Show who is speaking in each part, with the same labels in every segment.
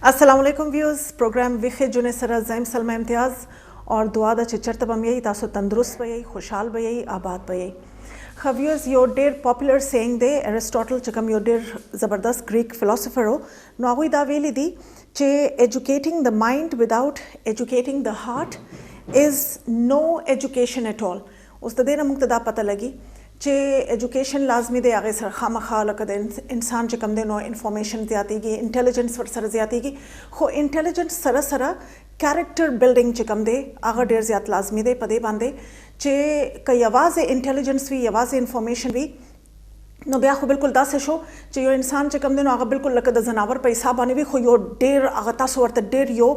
Speaker 1: अस्सलामुअलैकुम viewers programme विखे जुने सरा ज़ैम सलमा इम्तियाज़ और दुआ दा चिचर तबम यही तासो तंदुरुस्त बयई खुशहाल बयई आबाद बयई व्यूअर्स यो डेर पॉपुलर सेइंग दे एरिस्टोटल चकम यो डेर ज़बरदस्त ग्रीक फिलोसोफर हो नोगुई दा वेली दी चे educating the mind without educating the heart is no education at all उस देना मुक्तदा पता लगी चे एजुकेशन लाजमी दे आगे सर खाम खा लकद इंसान चे कम दे नो इन्फॉर्मेशन ज़्यादा की इंटेलिजेंस वर सर ज़्यादा की खो इंटेलिजेंस सरा सरा कैरेक्टर बिल्डिंग चे कम दे आगे डेर ज़्यादा लाजमी दे पदे बांधे चे कई आवाज़ इंटेलिजेंस भी आवाज़ इन्फॉर्मेशन भी नो बिया खो बिल्कुल दास शो चे यो इंसान चे कम दे नो आगे बिल्कुल लकद जनावर पैसा बाने भी खो यो डेर आगे तासो वर्त डेर यो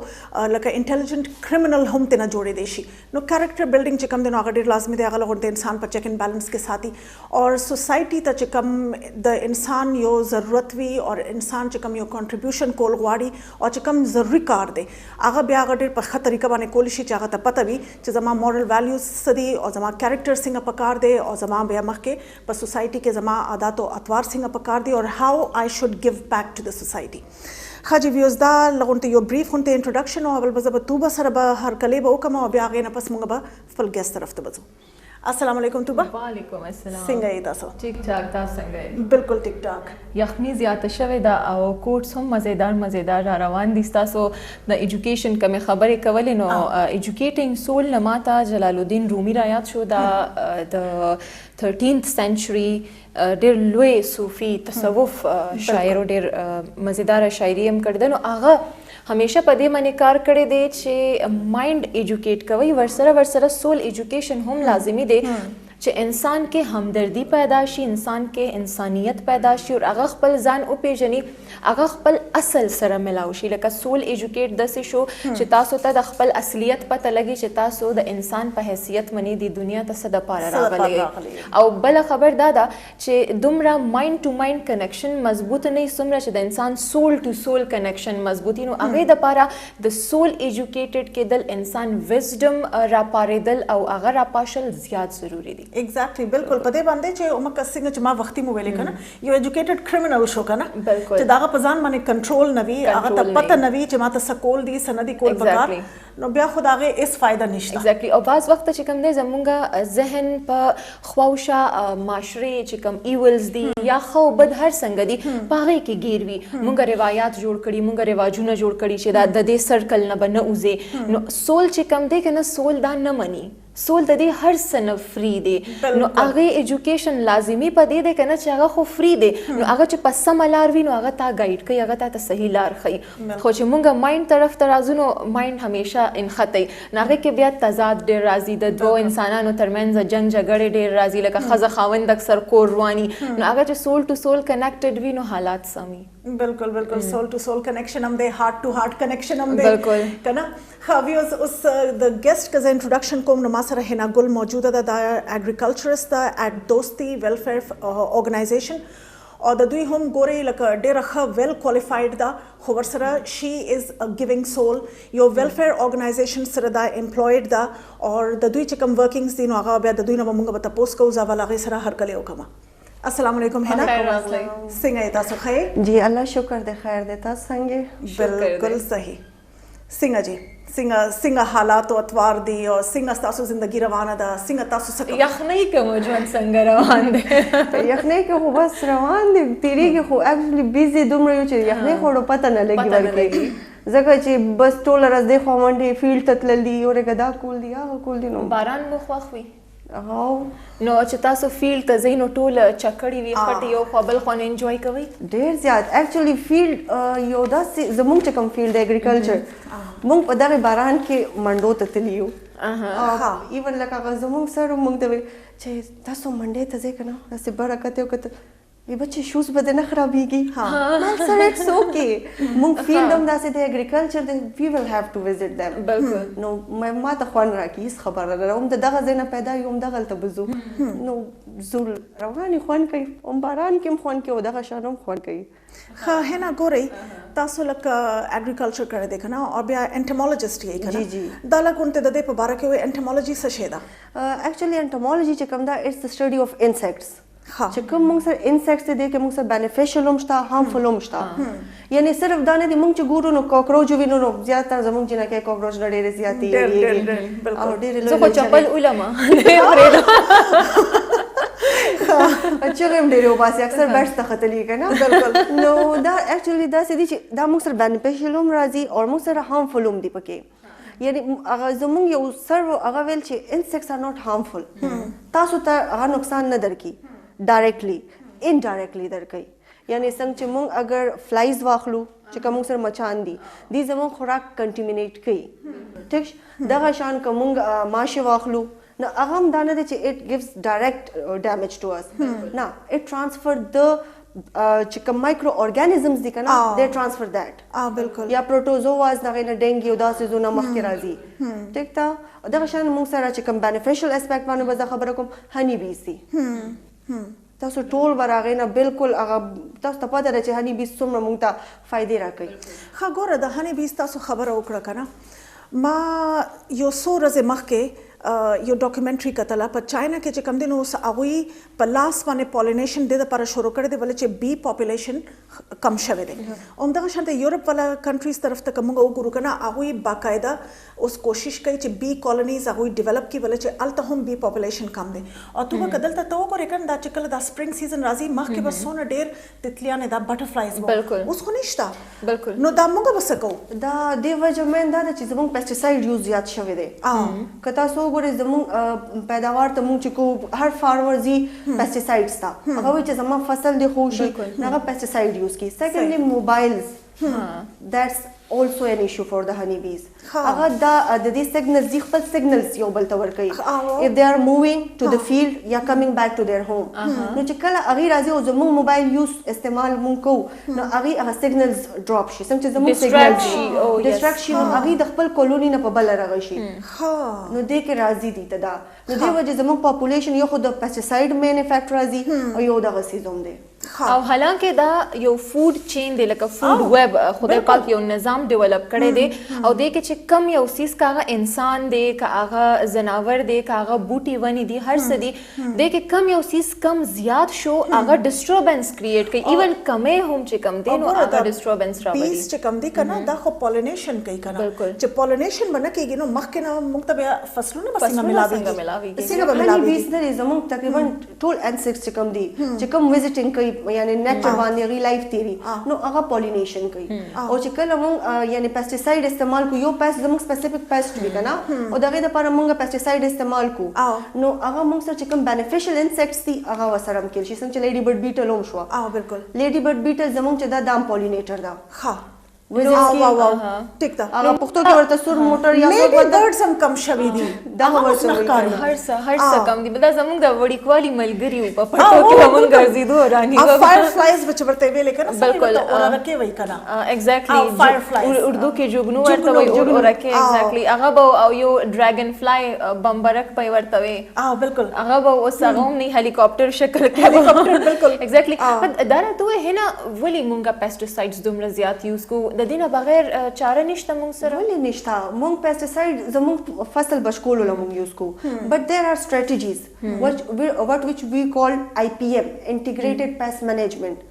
Speaker 1: लका इंटेलिजेंट क्रिमिनल हम तेना जोड़े देशी नो कैरेक्टर बिल्डिंग चे कम दे नो आगे डेर लाजमी दे आगे लगों दे इंसान पर चेक इन बैलेंस के साथ ही और सोसाइटी ता चे कम द इंसान यो ज़रूरत भी और इंसान चे कम यो कंट्रीब्यूशन कोल गुआड़ी और चे कम ज़रूरी कार दे आगे बिया आगे डेर पखा तरीका बाने कोलिशी चागा ता पता भी चे जमा मॉरल वैल्यूज सदी और जमा कैरेक्टर सिंगा पकार दे और जमा बिया मख के पर सोसाइटी के जमा आदात और अतवार सिंगा पकार दे और how I should give back to the society खाजी व्यूज़ दा लगोंते यो ब्रीफ होंते इंट्रोडक्शन और अवल बज़ब तूबा सरबा हर कलेब ओ कमा और बिया आगे नपस मुंगबा फुल गेस्ट तरफ तो बजो अस्सलाम वालेकुम तूबा
Speaker 2: वालेकुम अस्सलाम
Speaker 1: सिंगा ये तासो
Speaker 2: ठीक ठाक ता संगे
Speaker 1: बिल्कुल टिक टाक
Speaker 2: यखनी ज़्यादा शवे दा और कोर्स हम मज़ेदार रवान दिस्ता सो द एजुकेशन कमे खबरें कवले नो एजुकेटिंग सोल नमाता जलालुद्दीन रूमी रायात शो दा द 13th century डेर लोए सूफी तसव्वुफ शायर और डेर मज़ेदार शायरी हम कर देनो आगा हमेशा पदे मने कार करे दे चे माइंड एजुकेट कवई वर्सरा सोल एजुकेशन हम लाजिमी दे चे इंसान के हमदर्दी पैदाशी इंसान के इंसानियत पैदाशी और आगा खपल जान उपेजनी आगा खपल असल सरा मिलावशी लका सोल एजुकेट दसे शो चे तासो ता खपल असलियत पता लगी चे तासो द इंसान पे हैसियत मनी दी दुनिया ता सदा पारा रागले औ बला खबर दादा चे Dumra mind to mind connection मजबूत नहीं सुमरा चे द इंसान सोल टू सोल कनेक्शन मजबूती नो आगे द पारा द सोल एजुकेटेड के दल इंसान विजडम रा पारे दल औ आगा रा पाशल ज्यादा जरूरी दी
Speaker 1: एग्जैक्टली बिल्कुल पदे बांधे चे उमा कसिंग चमा वक्ती मुवेले का ना यो एजुकेटेड क्रिमिनल शो का ना
Speaker 2: बिल्कुल
Speaker 1: चे दागा पजान माने कंट्रोल नवी आगा त पता नवी चमा त सकोल दी सनदी कोल पकार नो बिया खुद आगे इस फायदा निश्ता
Speaker 2: एग्जैक्टली और बाज वक्त चिकम दे जमुंगा जहन पर ख्वाउशा माशरे चिकम इवल्स दी या खौ बद हर संगदी पागे की गिरवी मुंगा रिवायात जोड़ कड़ी मुंगा रिवाजुना जोड़ कड़ी चे दा दे सर्कल न बन उजे नो सोल चिकम दे के ना सोल दा न मनी सोल दे हर सन फ्री दे नो आगे एजुकेशन लाजिमी पदे दे कना चागा खो फ्री दे नो आगे च पस्सा मलारवी नो आगे ता गाइड कई आगे ता सही लार खई खो च मुंगा माइंड तरफ तराजुनो माइंड हमेशा इन खतई नागे के बिया तजाद डेर राजी द दो इंसानानो तरमेंज जंग झगड़े डेर राजी लका खजा खावंद अक्सर कोरवानी नो आगे च सोल टू सोल कनेक्टेड वी नो हालात समी
Speaker 1: बिल्कुल बिल्कुल सोल टू सोल कनेक्शन हम दे हार्ट टू हार्ट कनेक्शन हम दे
Speaker 2: बिल्कुल
Speaker 1: कना व्यूअर्स उस द गेस्ट का इंट्रोडक्शन को नमासर हिना गुल मौजूदा दा एग्रीकल्चरिस्ट दा एट दोस्ती वेलफेयर ऑर्गेनाइजेशन और द दुई हम गोरे लक डेर रखा वेल क्वालिफाइड दा खबरसरा she is a giving soul यो वेलफेयर ऑर्गेनाइजेशन सर दा एम्प्लॉयड दा और द दुई चिकम वर्किंग्स दिन आगा बे द दुई न मुंगा बता पोस्ट को जावा लागे सरा हर कले ओकमा अस्सलाम वालेकुम है ना सिंगा ये तासो खैर
Speaker 3: जी अल्लाह शुक्र दे खैर देता संगे
Speaker 1: बिल्कुल सही सिंगा जी सिंगा हालात और अतवार दी और सिंगा तासो जिंदगी रवाना दा सिंगा तासो सक
Speaker 2: यखनी के मौजूद संग रवान दे
Speaker 3: यखने के हो बस रवान दे तेरी के हो एक्चुअली बिजी दुम रही छ यखने खोड़ो पता न लगी बल्कि जगह ची बस टोलर अस देखो मंडे फील्ड ततलली और गदा कोल दिया कोल दिनो
Speaker 2: बारान मुखवाखवी
Speaker 3: हां
Speaker 2: नो चता सो फील्ड त जइनो टोल चकड़ी वी खटी यो खबल खन एंजॉय कवई
Speaker 3: ढेर ज्यादा एक्चुअली फील्ड यो दस जमुंग चकम फील्ड एग्रीकल्चर मुंग पदारे बारान के मंडो ततलियो हां इवन लका जमुंग सर मुंग तवे छे दसो मंडे तजे कना ऐसे बरकत यो कत ये बच्चे शूज बदे न खराबीगी हां सर इट्स ओके मुंग फील्ड हम दासे दे एग्रीकल्चर दे we will have to visit them
Speaker 2: बिल्कुल
Speaker 3: नो मैं मा तखवान राकी इस खबर हम दगा जेना पैदा यम दगल तबजु नो जुल रवानी खान कई हम बारान के खान के दगा शानम खान कई
Speaker 1: हाँ है ना गोरे तासो लक एग्रीकल्चर करे देखा ना और बिया एंटोमोलॉजिस्ट ये
Speaker 3: जी जी
Speaker 1: दाला कुंते ददे पबारा के वे एंटोमोलॉजी से शेदा
Speaker 3: एक्चुअली एंटोमोलॉजी चकम दा it's the study of insects چې کوم موږ سره انسیکټس دي کې موږ سره بینیفیشل هم شته هارمفل هم شته یعنی صرف دا نه دي موږ چې ګورو نو کاکروچ وینو نو زیاتره زموږ جنکه کاکروچ نه ډېرې زیاتې
Speaker 1: بالکل
Speaker 2: زه خو چپل علما
Speaker 3: چې هم ډېر وباسي اکثر بیټس ته ختلی کنه بالکل نو دا اکچولی دا سدي چې دا موږ سره بینیفیشل هم راځي او موږ سره هارمفل هم دي پکې یعنی هغه زموږ یو سر هغه ویل چې انسیکټس آر ناٹ هارمفل تاسو ته هغه نقصان نه درکې ډایرکټلی انډایرکټلی درکې یعنی څنګه چې موږ اگر فلایز واخلو چې کوم سره مچان دي دي زموږ خوراک کنټامینیټ کوي ټیک دغه شان کوم ماشه واخلو نو هغه هم دا نه دی چې اټ ګیوز ډایرکټ ډیمیج ټو اس نه اټ ټرانسفر د چې کوم مایکرو ارګانیزمز دي کنه دے ټرانسفر دیٹ
Speaker 1: بالکل
Speaker 3: یا پروټوزواز دغه نه ډینګي او داسې زونه مخکې راځي ټیک تا دغه شان موږ سره چې کوم بینیفیشل اسپیکټ باندې به خبره کوم هنی بی سي تاسو ټول ورغې نه بالکل هغه تاسو ته پته ده چې هنی بی څومره موږ ته فائدې راکوي
Speaker 1: ښه ګوره د هنی بی تاسو خبره وکړه کنه ما یو څو ورځې مخکې یو ډاکومنټري کتله په چاینا کې چې کوم دي نو اوس هغوی په لاس باندې پالینیشن د لپاره شروع کړی دی ولې چې بی پاپولیشن کم شوی دی همدغه شانته یورپ والا کنټریز طرف ته کومه وګورو کنه هغوی باقاعده اوس کوشش کوي چې بی کالونیز هغوی ډیولپ کړي ولې چې الته هم بی پاپولیشن کم دی او ته کدلته ته وګورې کنه دا چې کله دا سپرینګ سیزن راځي مخکې به څونه ډېر تتلیانې دا بټرفلایز وو اوس خو نشته
Speaker 2: بالکل
Speaker 1: نو دا موږ به څه کوو
Speaker 3: دا د وجه مین دا چې زموږ پیسټیسایډ یوز زیات شوی دی که تاسو وګورئ زموږ پیداوار ته موږ چې کو هر فارمر زی پیسټیسایډز تا هغه چې زموږ فصل دی خوشي هغه پیسټیسایډ یوز کی سیکنډلی موبایلز that's also an issue for the honeybees هغه دا د دې سیګنلز دی خپل سیګنلز یو بل ته ورکوي if they are moving to the field یا coming back to their home نو چې کله هغه راځي او زموږ موبایل یوز استعمال مونږ کوو نو هغه سیګنلز ډراپ شي څنګه چې زموږ سیګنلز ډیسټراکشن هغه د خپل کولونی نه په بل راغی شي نو دې کې راځي دي ته دا نو دې وجه زموږ پاپولیشن یو خو د پیسټیسایډ مین افیکټ راځي او یو دغه سیزوم دی
Speaker 2: او حالانکه دا یو فود چین دی لکه فود ویب خدای پاک یو نظام ډیولپ کړی دی او دې کې چې کم یو سیس کاغه انسان دی کاغه زناور دی کاغه بوټي ونی دی هر څه دی دې کې کم یو سیس کم زیات شو هغه ډیسټربنس کریټ کوي ایون کمه هم چې کم دی نو هغه ډیسټربنس راوړي
Speaker 1: بیس چې کم دی کنه دا خو پالینیشن کوي کنه چې پالینیشن باندې کېږي نو مخکې نه موږ ته فصلونه بس نه ملاويږي
Speaker 3: څنګه به ملاويږي نه زموږ تقریبا ټول انسیکټس چې کم دي چې کم وزټینګ کوي یعنی نیچر باندې غي لایف تیری نو هغه پالینیشن کوي او چې کله موږ یعنی پیسټیسایډ استعمال کو یو پیسټ زموږ سپیسیفیک پیسټ وی کنه او دغه لپاره موږ پیسټیسایډ استعمال کو نو هغه موږ سره چې کوم بینیفیشل انسیکټس دي هغه وسره هم کېږي څنګه چې لیډي برډ بیټل هم شو
Speaker 1: بالکل
Speaker 3: لیډي برډ بیټل زموږ چې دا دام پالینیټر دا
Speaker 1: ها
Speaker 3: ټیک ده هغه پښتو کې ورته سور موټر یا
Speaker 1: لیډي برډز هم کم شوي دي
Speaker 3: دا ورته
Speaker 2: هر څه کم دي دا زموږ د وړیکوالي ملګری په پټو کې موږ ګرځېدو رانی
Speaker 1: فایر فلایز چې ورته ویلې کنه
Speaker 2: بالکل
Speaker 1: اورکه وای کنه
Speaker 2: ایگزیکټلی اردو کې جوګنو ورته وای اورکه ایگزیکټلی هغه به او یو ډراګن فلای بمبرک په ورته وای
Speaker 1: بالکل
Speaker 2: هغه به اوس هغه هم نه هلیکاپټر شکل کې هلیکاپټر بالکل ایگزیکټلی دا ته هنا ولی مونږه پیسټیسایډز دومره زیات یوز کو د دینه بغیر چاره نشته مونږ سره
Speaker 3: ولې نشته مونږ پیسټیسایډ زموږ فصل بشکول لمونږ یوز کو بٹ دیر آر strategies what which we call IPM integrated pest management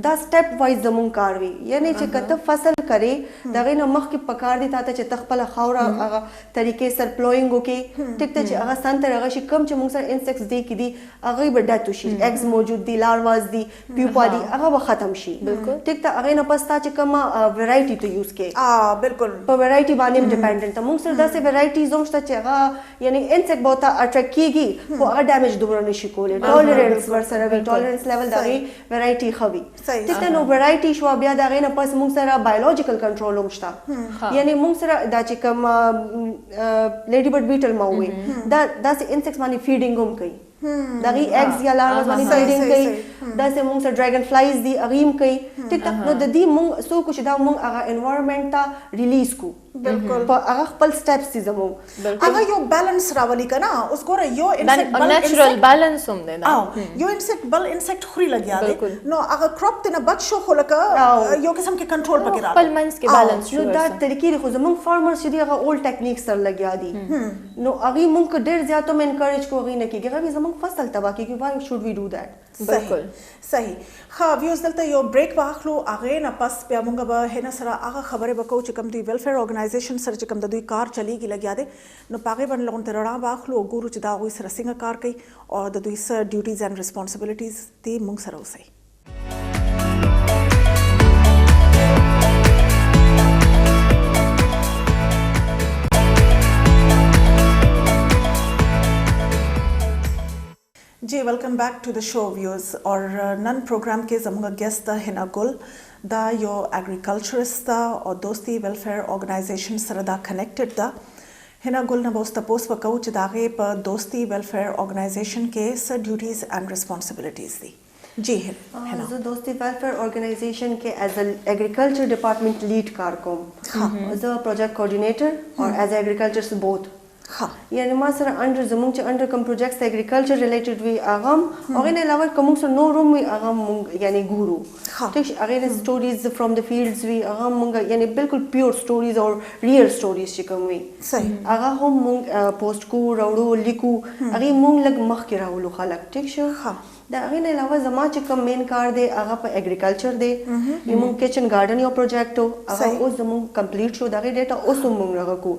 Speaker 3: دا سټپ وایز زموږ کار وی یعنی چې کته فصل کرے دغه نه مخ کې پکار دي تاته چې تخپل خاور هغه طریقې سر پلوینګ وکي ټیک ته چې هغه سنت هغه شي کم چې موږ سره انسیکټس دي کې دي هغه به ډاتو شي ایگز موجود دي لارواز دي پیوپا دي هغه به ختم شي ټیک ته هغه نه پستا چې کوم ویرایټي ته یوز کې
Speaker 1: بالکل
Speaker 3: په ویرایټي باندې ډیپندنت موږ سره داسې ویرایټیز هم شته چې هغه یعنی انسیکټ بہت اټریکټ کیږي خو هغه ډیمیج دومره نشي کولی ټولرنس ورسره وي ټولرنس لیول دغه ویرایټي خوي ټیک ته نو ویرایټي شو بیا دغه نه پس موږ سره بایولوژیکل کنټرول هم شته یعنی موږ سره دا چې کوم لیډي برډ بیټل ما وي دا داسې انسیکټس باندې فیډینګ هم کوي دغه ایگز یا لارواز باندې فیډینګ کوي داسې موږ سره ډراګن فلایز دي اغیم کوي ټیک ته نو د دې موږ سو کو چې دا موږ هغه انوایرنمنت ته ریلیز کو
Speaker 1: بالکل
Speaker 3: په هغه خپل سټیپس دي زموږ
Speaker 1: هغه یو بیلانس راولي کنه اوس ګوره یو
Speaker 2: انسیکټ نیچرل بیلانس هم دی
Speaker 1: یو انسیکټ بل انسیکټ خوري لګیا دی نو هغه کراپ ته نه بچ شو خو لکه یو قسم کې کنټرول پکې راځي
Speaker 2: خپل منس کې بیلانس
Speaker 3: نو دا طریقې خو زموږ فارمرز چې هغه اولډ ټیکنیکس سره لګیا دي نو هغه موږ ډېر زیاتو من انکریج کوو هغه نه کېږي هغه زموږ زموږ فصل تباہ کیږي why should we do that
Speaker 2: بالکل
Speaker 1: صحیح ها ویوز دلته یو بریک واخلو هغه نه پس بیا موږ به هنا سره هغه خبره وکړو چې کوم دوی ویلفیر اورګنایزیشن سره چې کوم د دوی کار چلیږي لګیا دی نو پاغه باندې لغون ته رڼا واخلو او ګورو چې دا غوي سره څنګه کار کوي او د دوی سره ډیوټیز اینڈ responsibilities دي موږ سره اوسئ जी welcome back to the show viewers और नन program के जमुगा guest the Hina गुल दा यो एग्रीकल्चरिस्ट दा और दोस्ती वेलफेयर ऑर्गेनाइजेशन सर दा कनेक्टेड दा हिना गुल न बोस तपोस वकौ च दागे प दोस्ती वेलफेयर ऑर्गेनाइजेशन के स ड्यूटीज एंड रिस्पांसिबिलिटीज दी जी हिना
Speaker 3: जो दोस्ती वेलफेयर ऑर्गेनाइजेशन के एज एग्रीकल्चर डिपार्टमेंट लीड कार कोम एज अ प्रोजेक्ट कोऑर्डिनेटर और एज एग्रीकल्चर से बोथ
Speaker 1: हाँ
Speaker 3: यानी ما سره انډر زمونږ چې انډر کوم پروجیکټس اګریکلچر ریلیټډ وی اغم او نه علاوه کوم سره نو روم وی اغم یعنی ګورو ټیک هغه سټوریز فرام د فیلډز وی اغم مونږ یعنی بالکل پیور سټوریز او ریل سټوریز چې کوم وی
Speaker 1: صحیح
Speaker 3: هغه هم مونږ پوسټ کو راوړو لیکو هغه مونږ لګ مخ کې راولو خلک ټیک شو
Speaker 1: ها
Speaker 3: دا هغه نه علاوه زما چې کوم مین کار دی هغه په اګریکلچر دی یمون کچن ګارډن یو پروجیکټ هغه اوس زمون کمپلیټ شو دا ډیټا اوس مونږ راغو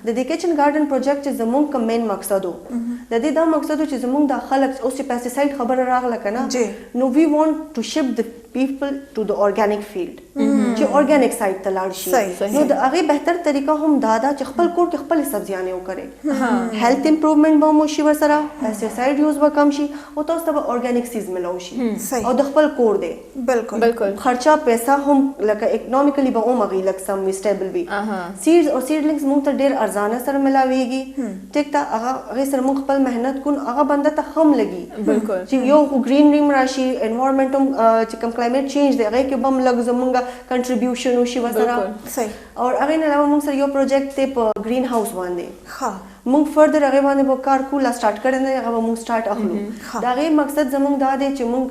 Speaker 3: د دې کچن ګارډن پروجیکټ چې زمون کوم مین مقصد وو د دې دا مقصد چې زمون د خلک اوس چې پیسټیساید خبره راغله کنه نو وی وانټ ټو شپ د people to the organic field چې organic side ته لاړ شي نو د هغه بهتر طریقه هم دادا چې خپل کور کې خپل سبزیانې وکړي health improvement به مو شي ورسره pesticide use به کم شي او تاسو ته organic seeds ملو شي او د خپل کور دی
Speaker 1: بالکل
Speaker 2: بالکل
Speaker 3: خرچه پیسې هم لکه اکونومیکلی به هم غي لکه سم سټیبل وي seeds او seedlings مونږ ته ډیر ارزانه سره ملاويږي ټیک تا هغه سره مونږ خپل مهنت کو هغه بنده ته هم لګي
Speaker 2: بالکل
Speaker 3: چې یو green rim راشي environment چې کوم climate change دی هغه کې بم لګ زمونږه کنټریبیوشن وشي وسره
Speaker 1: صحیح
Speaker 3: اور هغه نه علاوه مونږ سره یو پروجیکټ ته په گرین هاوس باندې
Speaker 1: ها
Speaker 3: مونږ فردر هغه باندې به کار کولا سٹارټ کړل نه هغه مونږ سٹارټ اخلو دا غي مقصد زمونږ دا دی چې مونږ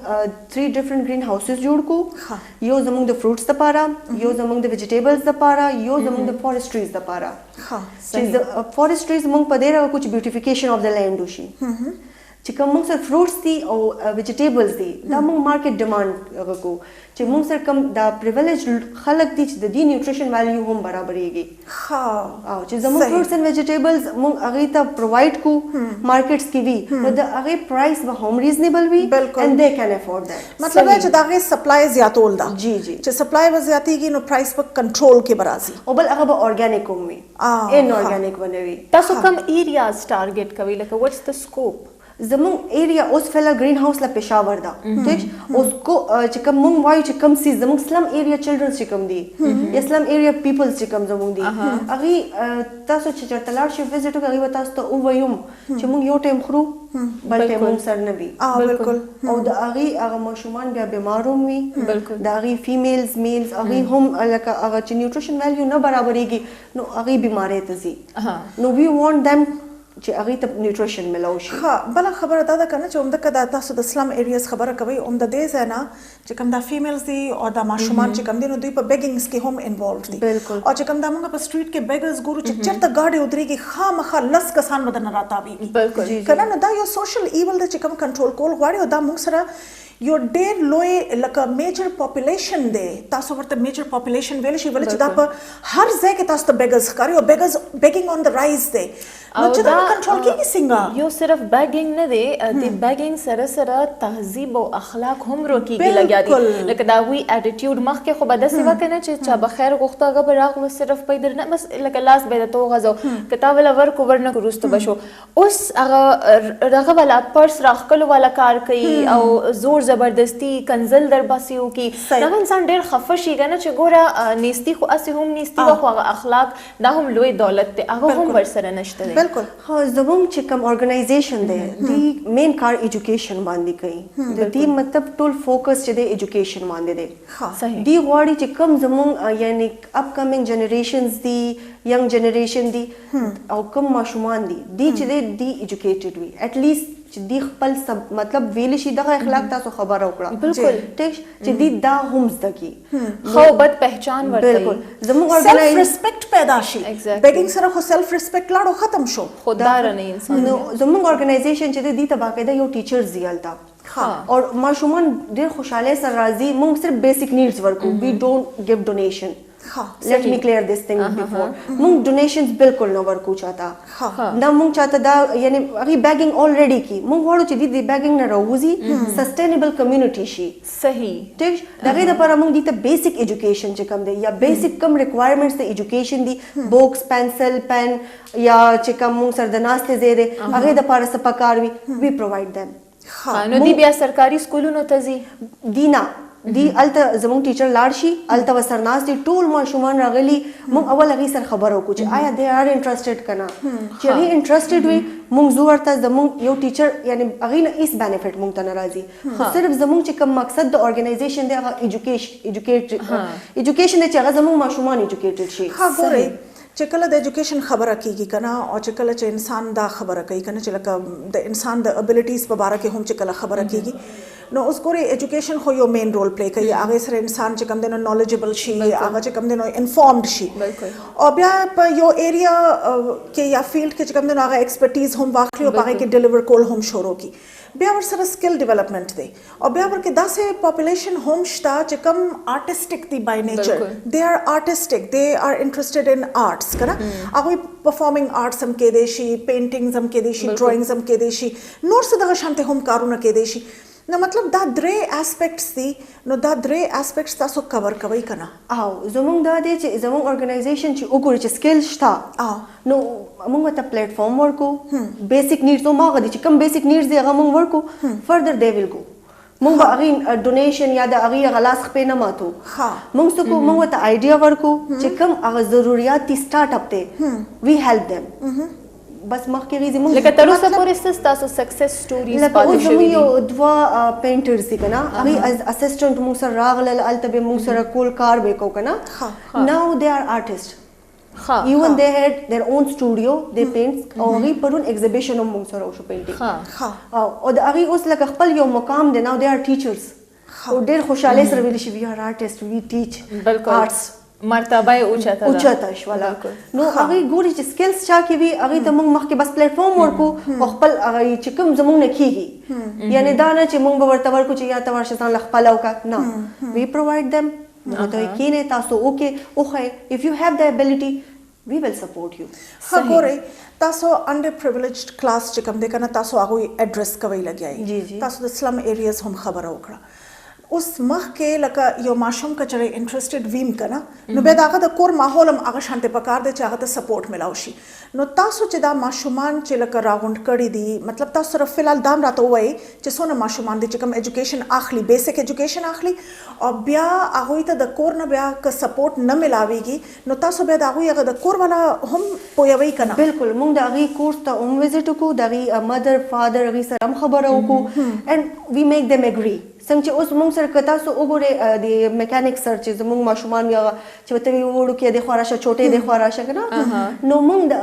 Speaker 3: 3 ډیفرنٹ گرین هاوسز جوړ کو یو زمونږ د فروټس لپاره یو زمونږ د ویجیټیبلز لپاره یو زمونږ د فورسټریز لپاره
Speaker 1: ها
Speaker 3: چې فورسټریز مونږ په دې راو کچھ بیوټیفیکیشن اف د لینډ وشي چې کوم موږ سره فروټس دي او ویجیټیبلز دي دا موږ مارکیټ ډیماند کو چې موږ سره کوم دا پریویلیج خلک دي چې د دې نیوټریشن ویلیو هم برابرېږي
Speaker 1: ها
Speaker 3: او چې زموږ فروټس اینڈ ویجیټیبلز موږ هغه ته پرووایډ کو مارکیټس کې وی نو د هغه پرایس به هم ریزنیبل وي اینڈ دے کین افورد دیٹ
Speaker 1: مطلب چې داغه سپلای زیاتول دا
Speaker 3: جی جی
Speaker 1: چې سپلای و زیاتیږي نو پرایس په کنټرول کې برازي
Speaker 3: او بل هغه به اورګانیک هم وي ان اورګانیک بنوي
Speaker 2: تاسو کوم ایریاز ټارګټ کوي لکه واتس د سکوپ
Speaker 3: زمون ایریا اوس فعلا گرین هاوس لا پېښور دا ٹھیک اوس کو چې کوم مونږ وایو چې کوم سي زمون سلم ایریا چلډرنز چې کوم دي یا سلم ایریا پیپلز چې کوم زمون دي هغه تاسو چې چرته لاړ شئ وزټ کوي و تاسو ته وایوم چې مونږ یو ټایم خرو بل ټایم مونږ سر نه وي
Speaker 1: بالکل
Speaker 3: او د هغه ماشومان بیا بیماروم وي د هغه فیمیلز میلز هغه هم لکه هغه چې نیوټریشن ویلیو نه برابرېږي نو هغه بیماری ته ځي نو وی وانټ them چې هغه ته نیوټریشن ملو شي
Speaker 1: ها بل خبره دا کنه چې عمده کدا تاسو د اسلام ایریاز خبره کوي عمده دې زنه چې کوم دا فیمیلز دي او دا ماشومان چې کوم دي نو دوی په بیګینګز کې هم انوالوډ دي
Speaker 3: بالکل
Speaker 1: او چې کوم دا موږ په سټریټ کې بیګرز ګورو چې چرته گاډي ودرېږي خامخا لس کسان بدن راتاوي
Speaker 2: بالکل
Speaker 1: کنه نو دا یو سوشل ایول چې کوم کنټرول کول غواړي او دا موږ سره یو ډېر لوی لکه میجر پاپولیشن دی تاسو ورته میجر پاپولیشن ویل شي ول چې دا په هر ځای کې تاسو ته بیګرز ښکاري او بیګرز بیګینګ آن د رایز دی نو چې دا کنټرول کیږي څنګه
Speaker 2: یو صرف بیګینګ نه دی د بیګینګ سره سره تهذیب او اخلاق هم روکیږي لګیا دي لکه دا وی اټیټیوډ مخکې خو به داسې وکنه چې چا بخیر غوښته هغه به راغلو صرف پیدر نه بس لکه لاس به د تو غزو کتاب ولا ورکو ورنه روسته بشو اوس هغه ولا پرس راخلو والا کار کوي او زور زبردستی کنزل در باسیو کی دا انسان ډیر خفه شي کنه چې ګوره نیستی خو اسی هم نیستی خو اخلاق دا هم لوی دولت ته هغه هم ورسره نشته
Speaker 1: بالکل
Speaker 3: ها زموږ چې کوم ارګنایزیشن دی دی مین کار ایجوکیشن باندې کوي د دې مطلب ټول فوکس چې دی ایجوکیشن باندې دی
Speaker 2: صحیح
Speaker 3: دی غواړي چې کوم زموږ یعنی اپ کمینګ جنریشنز دی ینګ جنریشن دی او کوم ماشومان دي دی چې دی ایجوکیټډ وي اټ لیست چې دی خپل مطلب ویل شي دغه اخلاق تاسو خبره وکړه
Speaker 2: بالکل
Speaker 3: ټیک چې دی دا هم زده کی
Speaker 2: خو بد پہچان ورته
Speaker 3: بالکل زموږ
Speaker 1: سیلف
Speaker 3: ارګنایز
Speaker 1: ریسپیکټ پیدا شي
Speaker 2: Exactly.
Speaker 1: بیګینګ سره خو سیلف ریسپیکټ لاړو ختم شو
Speaker 2: خوددار نه انسان
Speaker 3: نو زموږ ارګنایزیشن چې دی ته باقاعده یو ټیچر زیالتا او ماشومان ډیر خوشاله سره راځي موږ صرف بیسیک نیډز ورکو وی ډونټ ګیو ډونیشن let me clear this thing before موږ ډونیشنز بالکل نه ورکو چاته دا موږ چاته دا یعنی هغه بیګینګ الریډي کی موږ غواړو چې دی بیګینګ نه راوځي سسټینیبل کمیونټي شي
Speaker 2: صحیح
Speaker 3: ټیک دغه لپاره موږ دته بیسیک ایجوکیشن چې کوم دی یا بیسیک کم ریکوایرمنټس د ایجوکیشن دی بوکس پنسل پن یا چې کوم موږ سره د ناستې زیره هغه لپاره سپکار وی وی پرووایډ them
Speaker 2: نو دی بیا سرکاري سکولونو ته ځي
Speaker 3: دینا دی الته زموږ ټیچر لاړ شي الته وسرناس دي ټول ماشومان راغلي موږ اول هغه سره خبرو کو چې آیا دې ار انټرېسټډ کنا چې هغه انټرېسټډ وي موږ زو ورته زموږ یو ټیچر یعنی هغه نه ایس بینیفټ موږ ته ناراضي صرف زموږ چې کوم مقصد د ارګنایزیشن دی هغه ایجوکیشن چې هغه زموږ ماشومان ایجوکیټډ شي
Speaker 1: ها ګورئ چې کله د ایجوکیشن خبره کیږي کنه او چې کله چې انسان دا خبره کوي کنه چې لکه د انسان د ابیلیټیز په اړه کې هم چې کله خبره کیږي نو اوس ګورئ ایجوکیشن خو یو مین رول پلی کوي هغه سره انسان چې کوم دنو نالجبل شي هغه چې کوم دنو انفارمډ شي او بیا په یو ایریا کې یا فیلډ کې چې کوم دنو هغه ایکسپرټیز هم واخلي او هغه کې ډیلیور کول هم شروع کی بیا ور سره سکل ډیولپمنٹ دی او بیا ورکه داسې پاپولیشن هم شته چې کم آرټسټک دی بای نیچر دے آر آرټسټک دے آر انټرېسټډ ان آرټس کنه هغه پرفارمینګ آرټس هم کې دي شي پینټینګز هم کې دي شي ډراینګز هم کې دي شي نور څه دغه شانته هم کارونه کې دي شي نو مطلب دا درې اسپیکټس دي نو دا درې اسپیکټس تاسو کور کوي کنه
Speaker 3: او زموږ دا دی چې زموږ ارګنایزیشن چې وګوري چې سکل شته نو موږ ته پلیټ فارم ورکو بیسیک نیډز نو ماغه دي چې کوم بیسیک نیډز دی هغه موږ ورکو فردر دی ویل گو موږ هغه ډونیشن یا د هغه غلاس خپې نه ماتو موږ څه کو موږ ته آیډیا ورکو چې کوم هغه ضرورت دي سٹارټ اپ ته وی هیلپ them بس مخکې غیزي موږ
Speaker 2: لکه تر اوسه پورې تاسو سکسس سټوریز پاتې شوي دي
Speaker 3: یو دوا پینټرز دي کنه هغه از اسسټنټ موږ سره راغله الته به موږ سره کول کار به کو کنه ناو دے آر آرټست even they had their own studio they paint او هغه پرون ایگزیبیشن هم موږ سره وشو پینټینګ او د هغه اوس لکه خپل یو مقام دی ناو دے آر ټیچرز او ډېر خوشاله سره ویل شي وی آر آرټست وی ټیچ آرټس
Speaker 2: مرتبه اوچته
Speaker 3: اوچته شواله نو هغه ګوري چې سکلز چا کې وي هغه ته موږ مخکې بس پلیټ فارم ورکو او خپل هغه چې کوم زموږ نه کیږي یعنی دا نه چې موږ به ورته ورکو چې یا ته ورشه ځان خپل او کا نه وی پرووایډ them نو ته کینه تاسو اوکے اوخه if you have the ability we will support you
Speaker 1: ها ګورئ تاسو انډر پریویلیجډ کلاس چې کوم دی کنه تاسو هغه ایډریس کوي لګیای تاسو د سلم ایریاز هم خبره وکړه اوس مخکې لکه یو ماشوم کچره انټرېسټډ ویم کنه نو به داغه د کور ماحول هم هغه شانته پکار دی چې هغه ته سپورټ ملاو شي نو تاسو چې دا ماشومان چې لکه راغونډ کړي دي مطلب تاسو سره فلحال دام راته وایي چې څونه ماشومان دي چې کوم ایجوکیشن اخلي بیسیک ایجوکیشن اخلي او بیا هغه ته د کور نه بیا که سپورټ نه ملاويږي نو تاسو بیا هغه د کور والا هم پویوي کنه
Speaker 3: بالکل موږ د هغه کورس ته هم وزټ وکړو د هغه مدر فادر هغه سره هم خبرو وکړو and we make them agree څنګه چې اوس موږ سره کتا سو وګوره د میکانیک سر چې زموږ ماشومان یا چې ته وړو کې د خوراشه چوټې د خوراشه کنه نو موږ د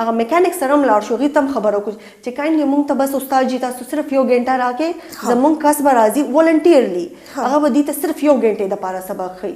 Speaker 3: هغه میکانیک سره هم لاړ شو غي تم خبرو کو چې کایندلی موږ ته بس استاد جی تاسو صرف یو غنټه راکې زموږ کس به راځي والنټیرلی هغه به دي ته صرف یو غنټه د پاره سبق خي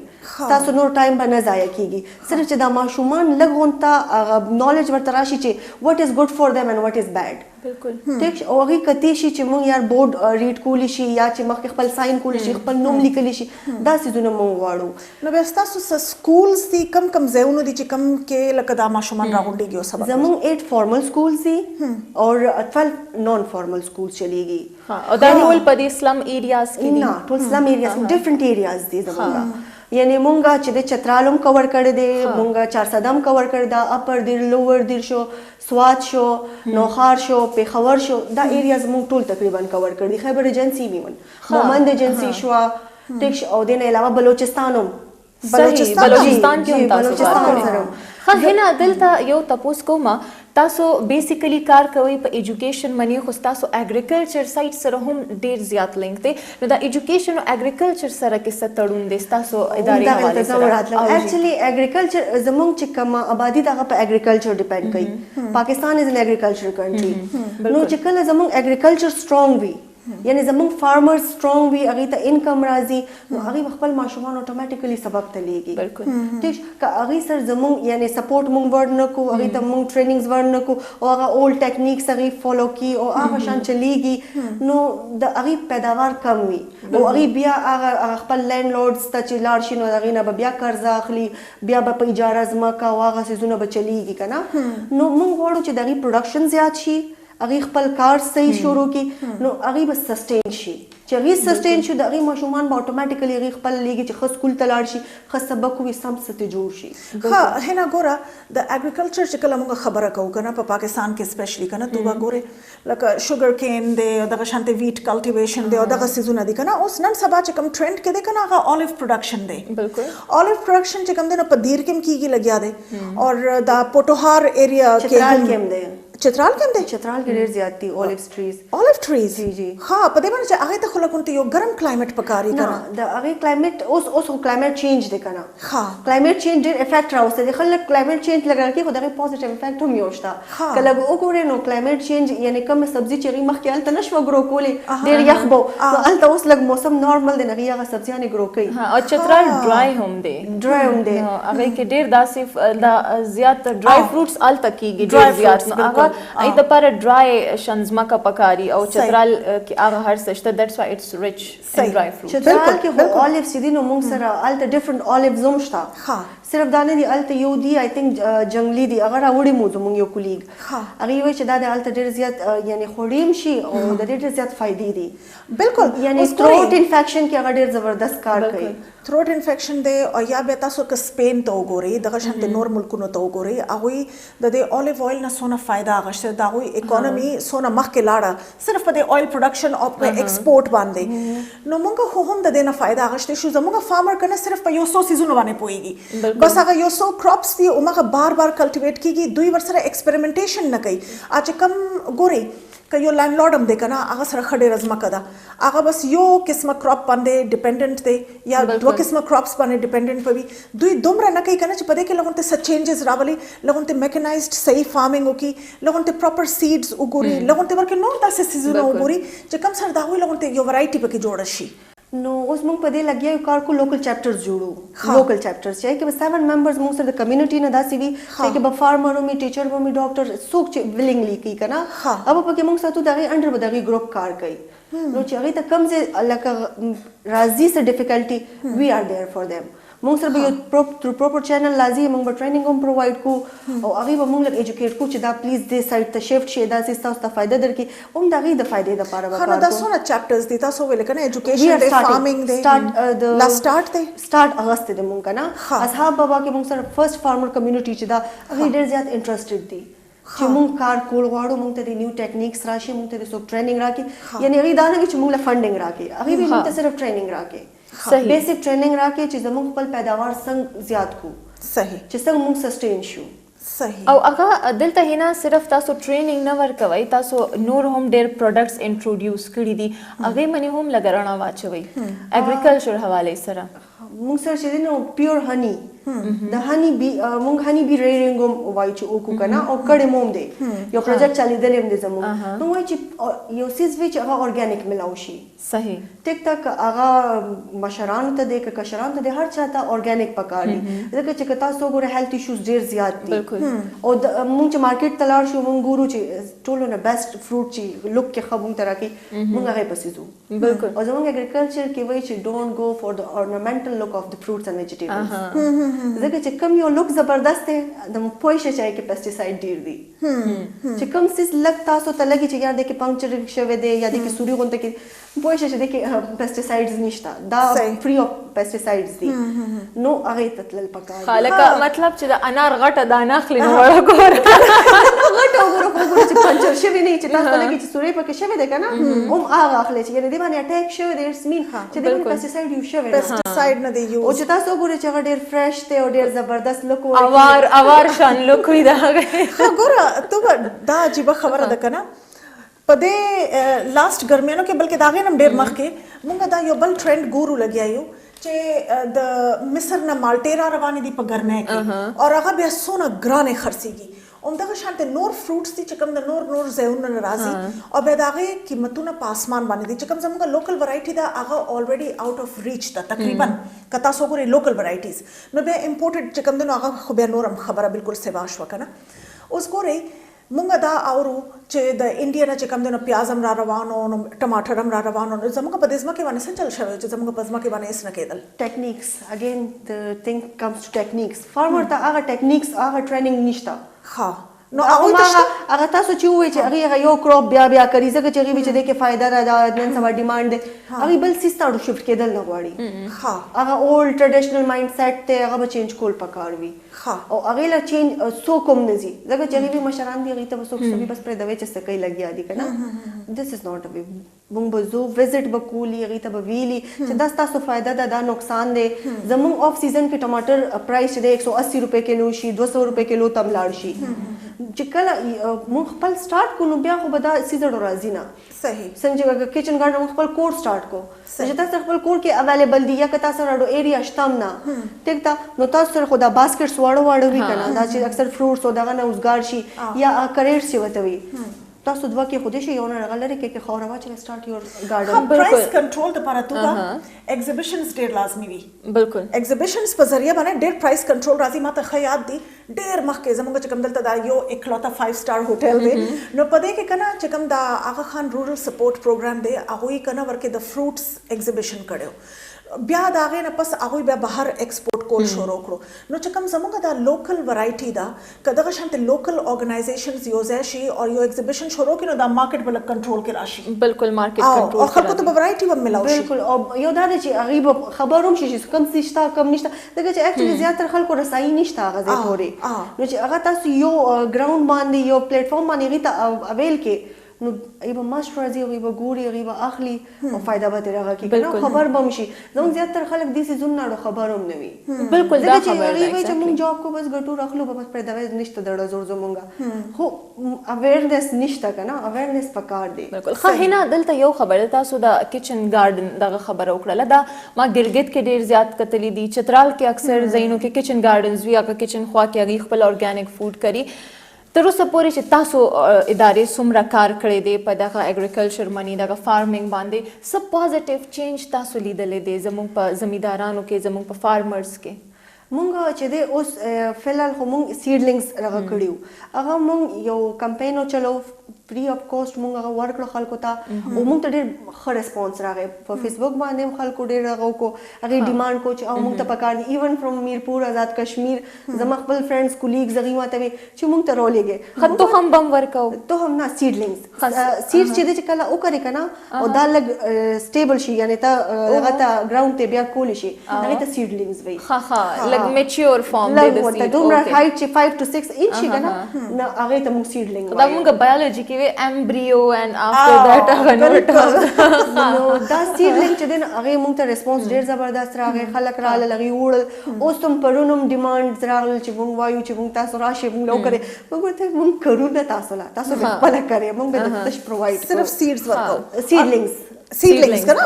Speaker 3: تاسو نور ټایم به نه ضایع کیږي صرف چې د ماشومان لګونته هغه نالج ورته راشي چې what is good for them and what is bad
Speaker 2: بالکل
Speaker 3: ټیک او هغه کتی شي چې موږ یار بورډ ریډ کولی شي یا چې مخکې خپل ساين کولی شي خپل نوم لیکلی شي دا سيزونه موږ واړو
Speaker 1: نو بیا تاسو سکولز دي کم ځایونه دي چې کم کې لکه دا ماشومان راغونډيږي او سبق
Speaker 3: زموږ 8 فارمل سکولز دي او 12 نون فارمل سکولز چلیږي
Speaker 2: او دا ټول په دې سلم ایریاز کې دي
Speaker 3: نه ټول سلم ایریاز ډیفرنٹ ایریاز دي زموږ یعنی مونږه چې د چترالم کور کړی دی مونږه 400 کور کړی دا اپر دیر لوور دیر شو سوات شو نوخار شو پیښور شو دا ایریاز مونږ ټول تقریبا کور کړی خیبر ایجنسی میون مومند ایجنسی شو ټیک او دین علاوه بلوچستان
Speaker 2: بلوچستان کې هم تاسو
Speaker 3: بلوچستان سره
Speaker 2: خو هنا دلته یو تپوس کومه تاسو بیسیکلی کار کوي په ایجوکیشن باندې خو تاسو اګریکلچر سایت سره هم ډیر زیات لینک دی نو دا ایجوکیشن او اګریکلچر سره کې څه تړون دی تاسو ادارې حواله سره
Speaker 3: ایکچولی اګریکلچر زمونږ چې کوم آبادی دغه په اګریکلچر ډیپند کوي پاکستان از ان اګریکلچر کنټری نو چې کله زمونږ اګریکلچر سترونګ وي یعنی زمونږ فارمر سترونګ وي هغه ته انکم راځي نو هغه خپل ماشومان اتوماتیکلی سبق ته لیږي
Speaker 2: بالکل
Speaker 3: ٹھیک که هغه سر زمونږ یعنی سپورټ مونږ ورنکو هغه ته مونږ ټریننګز ورنکو او هغه اولډ ټیکنیکس هغه فالو کی او هغه شان چلیږي نو د هغه پیداوار کم وي او هغه بیا هغه خپل لینډ لورډز ته چې لاړ شي نو هغه نه بیا قرض اخلي بیا په اجاره ځمکه او هغه سيزونه بچلیږي کنه نو مونږ غواړو چې دغه پروډکشن زیات شي هغه خپل کار صحیح شروع کی نو هغه به سسټین شي چې هغه سسټین شي د هغه ماشومان به اتوماتیکلی هغه خپل لیږي چې خاص سکول ته لاړ شي خاص سبق وي سم ست جوړ شي
Speaker 1: ها هنا ګوره د اګریکلچر چې کله موږ خبره کوو کنه په پاکستان کې سپیشلی کنه تو وګوره لکه شوګر کین دی او دغه شانته ویټ کلټیویشن دی او دغه سيزونه دي کنه اوس نن سبا چې کوم ټرند کې دی کنه هغه الیو پروډکشن دی
Speaker 2: بالکل
Speaker 1: الیو پروډکشن چې کوم دی نو په دیر کې کیږي لګیا دی او دا پوټوهار ایریا
Speaker 3: چترال کې هم دی
Speaker 1: چترال کې هم دی
Speaker 3: چترال کې ډیر زیات دي اولیو ټریز
Speaker 1: جی
Speaker 3: جی
Speaker 1: ها په دې باندې چې هغه ته خلکو ته یو ګرم کلایمټ پکاري کنه
Speaker 3: د هغه کلایمټ اوس کلایمټ چینج دی کنه
Speaker 1: ها
Speaker 3: کلایمټ چینج ډیر افیکټ راوستي دي خلک کلایمټ چینج لګا کې خدای پوزټیو افیکټ هم یوشتا کله وګورئ نو کلایمټ چینج یعنی کوم سبزی چې غي مخکې الته نشو ګرو کولې ډیر یخ بو الته اوس لګ موسم نارمل دی نه هغه سبزیانه ګرو کوي
Speaker 2: ها او چترال ډرای هم دی
Speaker 3: ډرای هم دی
Speaker 2: هغه کې ډیر داسې زیات ډرای فروټس الته کیږي ډیر زیات هغه ای د پر ډرای شنزمکه پکاري او چترال کې هغه هر څه شته دیټس وای اټس ریچ ان ډرای فروټ
Speaker 3: چترال کې اولیو سیدي نو موږ سره الته ډیفرنٹ اولیو زوم شته
Speaker 1: ها
Speaker 3: صرف دانه دی الته یو دی آی تھنک جنگلی دی هغه راوړي مو زموږ یو کولیګ هغه وی چې دا د الته ډیر زیات یعنی خوریم شي او د ډیر زیات فائدې دي
Speaker 1: بالکل
Speaker 3: یعنی تھروټ انفیکشن کې هغه ډیر زبردست کار کوي
Speaker 1: تھروټ انفیکشن دی او یا به تاسو که سپین ته وګورئ دغه شانته نور ملکونو ته وګورئ هغه د دې اولیو اویل نه سونه فائدہ غشته دا وی اکانومي سونه مخکې لاړه صرف په دې اویل پروډکشن او په ایکسپورټ باندې نو موږ هم د دې نه فائدہ غشته شو زموږ فارمر کنه صرف په یو سو سيزونه باندې پويږي بس هغه یو سو کراپس دی او موږ بار کلټیویټ کیږي دوی ورسره ایکسپریمنټیشن نه کوي اچ کم ګوري که یو لینډ لارډ هم دی کنه هغه سره خډې رزمکه ده هغه بس یو قسمه کراپ باندې ډیپندنٹ دی یا دوه قسمه کراپس باندې ډیپندنٹ پوي دوی دومره نه کوي کنه چې په دې کې لغون ته څه چینجز راولي لغون ته میکانایزډ صحیح فارمینګ وکي لغون ته پراپر سیډز وګوري لغون ته ورکه نور تاسو سيزونه وګوري چې کم سره دا وي لغون ته یو ورایټي پکې جوړ شي
Speaker 3: نو اوس موږ په دې لګیا یو کار کو لوکل چپټرز جوړو لوکل چپټرز چې کې 7 ممبرز موږ سره د کمیونټي نه داسي وي چې کې به فارمر او می ټیچر او می ډاکټر څوک چې ویلینګلی کوي کنه अब پکې موږ ساتو دغه انډر بدغه ګروپ کار کوي نو چې هغه ته کم سے لکه راضی سره ډیفیکلټي وی ار देयर فار देम موږ سره یو پروپر چینل لازم موږ به ټریننګ هم پرووایډ کو او هغه به موږ لږ ایجوکیټ کو چې دا پلیز دې سایت ته شیفټ شي دا تاسو ته فائدہ درکې هم دغه د فائدې لپاره وکړو
Speaker 1: خو دا سونه چپټرز دي تاسو ویل کنه ایجوکیشن دی فارمینګ دی لا سٹارټ دی
Speaker 3: سٹارټ اگست دی موږ کنه اصحاب بابا کې موږ سره فرست فارمر کمیونټي چې دا هغه ډیر زیات انټرېسټډ دي چې موږ کار کول غواړو موږ ته د نیو ټیکنیکس راشي موږ ته د سو ټریننګ راکې یعنی هغه دا نه چې موږ له فندینګ راکې هغه به موږ ته صرف ټریننګ راکې
Speaker 2: صحیح
Speaker 3: بیسیک ټریننګ راکې چې زموږ خپل پیداوار څنګه زیات کو
Speaker 1: صحیح
Speaker 3: چې څنګه موږ سسټین شو
Speaker 1: صحیح
Speaker 2: او هغه دلته هنا صرف تاسو ټریننګ نه ورکوي تاسو نور هم ډیر پروډکټس انټروډیوس کړی دي هغه منی هم لګرانه واچوي اګریکلچر حواله سره
Speaker 3: موږ سره چې نو پیور هنی د هنی بی موږ هنی بی ریډینګ وای چې او کو کنه او کړه موم دی یو پروجیکټ چالي دی لیم دي زموږ نو وای چې یو سیس وی چې هغه اورګانیک ملاو شي
Speaker 2: صحیح
Speaker 3: ټیک تک هغه مشران ته د کشران ته د هر چاته اورګانیک پکاري ځکه چې تاسو ګوره هیلث ایشوز ډیر زیات دي او موږ چې مارکیټ تلار شو موږ ګورو چې ټولو نه بیسټ فروټ چې لوک کې خبون تر کې موږ هغه پسې ځو
Speaker 2: بالکل
Speaker 3: او زموږ اګریکلچر کې وای چې ډونټ گو فار د ornamental look of the fruits and vegetables ځکه چې کم یو لوک زبردست دی د پوښه چای کې پیسټیساید ډیر دي چې کم سیس لګ تاسو ته لګي چې یار د کې پنکچر شوه دی یا د کې سوري غونډه کې پوه شې چې دې کې پیسټیسایډز نشته دا فري اف پیسټیسایډز دي نو هغه ته تلل پکار
Speaker 2: خالق مطلب چې د انار غټه دانه اخلي نو وړه ګور
Speaker 3: غټه وګوره چې پنچر شوی نه چې تاسو لګي چې سوري پکې شوی دی کنه هم هغه اخلي چې دې باندې اٹیک شوی دی اټس مین چې دې باندې پیسټیسایډ یو شوی
Speaker 1: پیسټیسایډ نه دی یوز
Speaker 3: او چې تاسو وګورئ چې هغه ډیر فرش دی او ډیر زبردست لوک وي
Speaker 2: اوار شان لوک وي دا
Speaker 1: ګوره ته دا عجیبه خبره ده کنه په دې لاست ګرمیانو کې بلکې دا غي نم ډیر مخ کې مونږ دا یو بل ټرند ګورو لګیایو چې د مصر نه مالټیرا روانې دي په ګرمۍ کې او هغه بیا سونه ګرانې خرڅيږي همدغه شانته نور فروټس دي چې کوم د نور ځایونو نه راځي او بیا د هغې قیمتونه په اسمان باندې دي چې کوم زموږ لوکل ورایټي ده هغه الریډي آوټ اف ریچ ده تقریبا که تاسو وګورئ لوکل ورایټیز نو بیا امپورټډ چې کوم دی نو هغه خو بیا نور هم خبره بالکل سوا شوه که نه اوس ګورئ مونږ دا اورو چې د انډیا نه چې کوم دی نو پیاز هم را روانو نو ټماټر هم را روانو نو زموږ په دې ځمکې باندې څه چل شوی چې زموږ په ځمکې باندې هېڅ نه کېدل
Speaker 3: ټیکنیکس اگین د تھنګ کمز ټو ټیکنیکس فارمر ته هغه ټیکنیکس هغه ټریننګ نشته
Speaker 1: ها نو
Speaker 3: هغه تاسو چې وایي چې هغه یو کراپ بیا کوي ځکه چې هغې چې دی کې فایده ده نن سبا ډیمانډ دی هغې بل سیز ته شفټ کېدل نه غواړي هغه اولډ ټریډیشنل مایند سیټ دی هغه به چینج کول پکار وي او هغې له چینج څوک هم نه ځي ځکه چې هغې مشران دي هغې ته به څوک سوي بس پرې دوی چې سکۍ لګیا دي که نه دس از ناٹ ا وے مونږ به ځو وزټ به کولی هغې ته به ویلي چې دا ستاسو فایده ده دا نقصان دی زموږ آف سیزن کې ټماټر پرایس چې دی 180 روپۍ کیلو شي 200 روپۍ کیلو ته هم لاړ شي چې کله مونږ خپل سټارټ کړو نو بیا خو به دا سیزن راځي نه
Speaker 1: صحیح
Speaker 3: څنګه چې کچن ګارډن خپل کور سٹارټ کو چې تاسو خپل کور کې اویلیبل دی یا که تاسو راډو ایریا شتم نه ټیک دا نو تاسو سره خو دا باسکټس واړو وی کنه دا چې اکثر فروټس او دغه نه اوسګار شي یا کریټس چې وته وي تاسو دوه کې خوده شي یو نه غلره کې خاور واچ سٹارټ یور ګارډن
Speaker 1: پرایس کنټرول لپاره توګه ایگزیبیشنز ډیر لازمي وي
Speaker 2: بالکل
Speaker 1: ایگزیبیشنز په ذریعہ باندې ډیر پرایس کنټرول راځي ماته خیال دي ډیر مخکې زموږ چې کوم دلته دا یو اکلوتا 5 سٹار هوټل دی نو په دې کې کنه چې کوم دا آغا خان رورل سپورټ پروګرام دی هغه یې کنه ورکه د فروټس ایگزیبیشن کړو بیا دا غي نه پس هغه بیا بهر ایکسپورټ کول شروع کړو نو چې کوم زموږ دا لوکل ورایټي دا کداغه شانته لوکل اورګنایزیشنز یو ځای شي او یو ایگزیبیشن شروع کړي نو دا مارکیټ بل کنټرول کې راشي
Speaker 2: بالکل مارکیټ کنټرول
Speaker 1: او خلکو ته ورایټي هم ملاوي
Speaker 3: بالکل او یو دا چې هغه خبروم شي چې کم څه شته کم نشته دغه چې اکچولی زیاتره خلکو رسایي نشته هغه ځای پورې نو چې هغه تاسو یو ګراوند باندې یو پلیټ فارم باندې غیته اویل کې نو ایبه ماشټر راځي ایبه ګوري ایبه اخلي او فائدہ به ترغه کې کنه خبر بم شي زموږ زیاتره خلک دې سيزون نه خبر هم نه وي
Speaker 2: بالکل دا خبر
Speaker 3: دی چې موږ جاب کو بس ګټو راخلو بس پر دا نشته د زور زمونږه خو اویرنس نشته کنه اویرنس پکار دی
Speaker 2: بالکل خو هینا دلته یو خبره تاسو د کچن ګارډن دغه خبره وکړه دا ما ګلګت کې ډیر زیات کتلی دي چترال کې اکثر زینو کې کچن ګارډنز وی یا کچن خوا کې هغه خپل اورګانیک فود کوي تر اوسه پورې چې تاسو ادارې څومره کار کړی دی په دغه اګریکلچر منی دغه فارمینګ باندې څه پازیټیو چینج تاسو لیدلی دی زموږ په زمیندارانو کې زموږ په فارمرز کې
Speaker 3: مونږ چې د اوس فلحال خو مونږ سیډلینګز راغ کړیو هغه مونږ یو کمپاین چلو فری اف کاست مونږ هغه ورکړو خلکو ته او مونږ ته ډېر ښه ریسپانس راغی په فیسبوک باندې هم خلکو ډېر هغه کو هغه ډیمانډ کو چې او مونږ ته پکار دي ایون فرام میرپور آزاد کشمیر زما خپل فرندز کولیګز هغه ماته وي چې مونږ ته رولېږي
Speaker 2: خطو هم بم ورکاو
Speaker 3: ته هم نه سیډلینګز سیډ چې د کله او کوي کنه او دا لګ سټیبل شي یعنی ته هغه ته ګراوند ته بیا کول شي هغه ته سیډلینګز وي
Speaker 2: ها لګ میچور فارم دی د
Speaker 3: سیډ دومره هایټ چې 5 to 6 انچ کنه هغه ته مونږ سیډلینګ
Speaker 2: دا مونږ بایولوژي کې embryo and after that هغه نو
Speaker 3: دا سیډلینګ چې دین هغه مونږ ته ریسپانس ډیر زبردست راغی خلک رااله لغي وړل اوس تم پرونم ډیمانډ راغل چې مونږ وایو چې مونږ تاسو راشي مونږ لو کرے مونږ ته مونږ کرو نه تاسو لا تاسو خپل کرے مونږ به تاسو پرووایډ
Speaker 1: صرف سیډز ورکو
Speaker 3: سیډلینګز
Speaker 1: کنه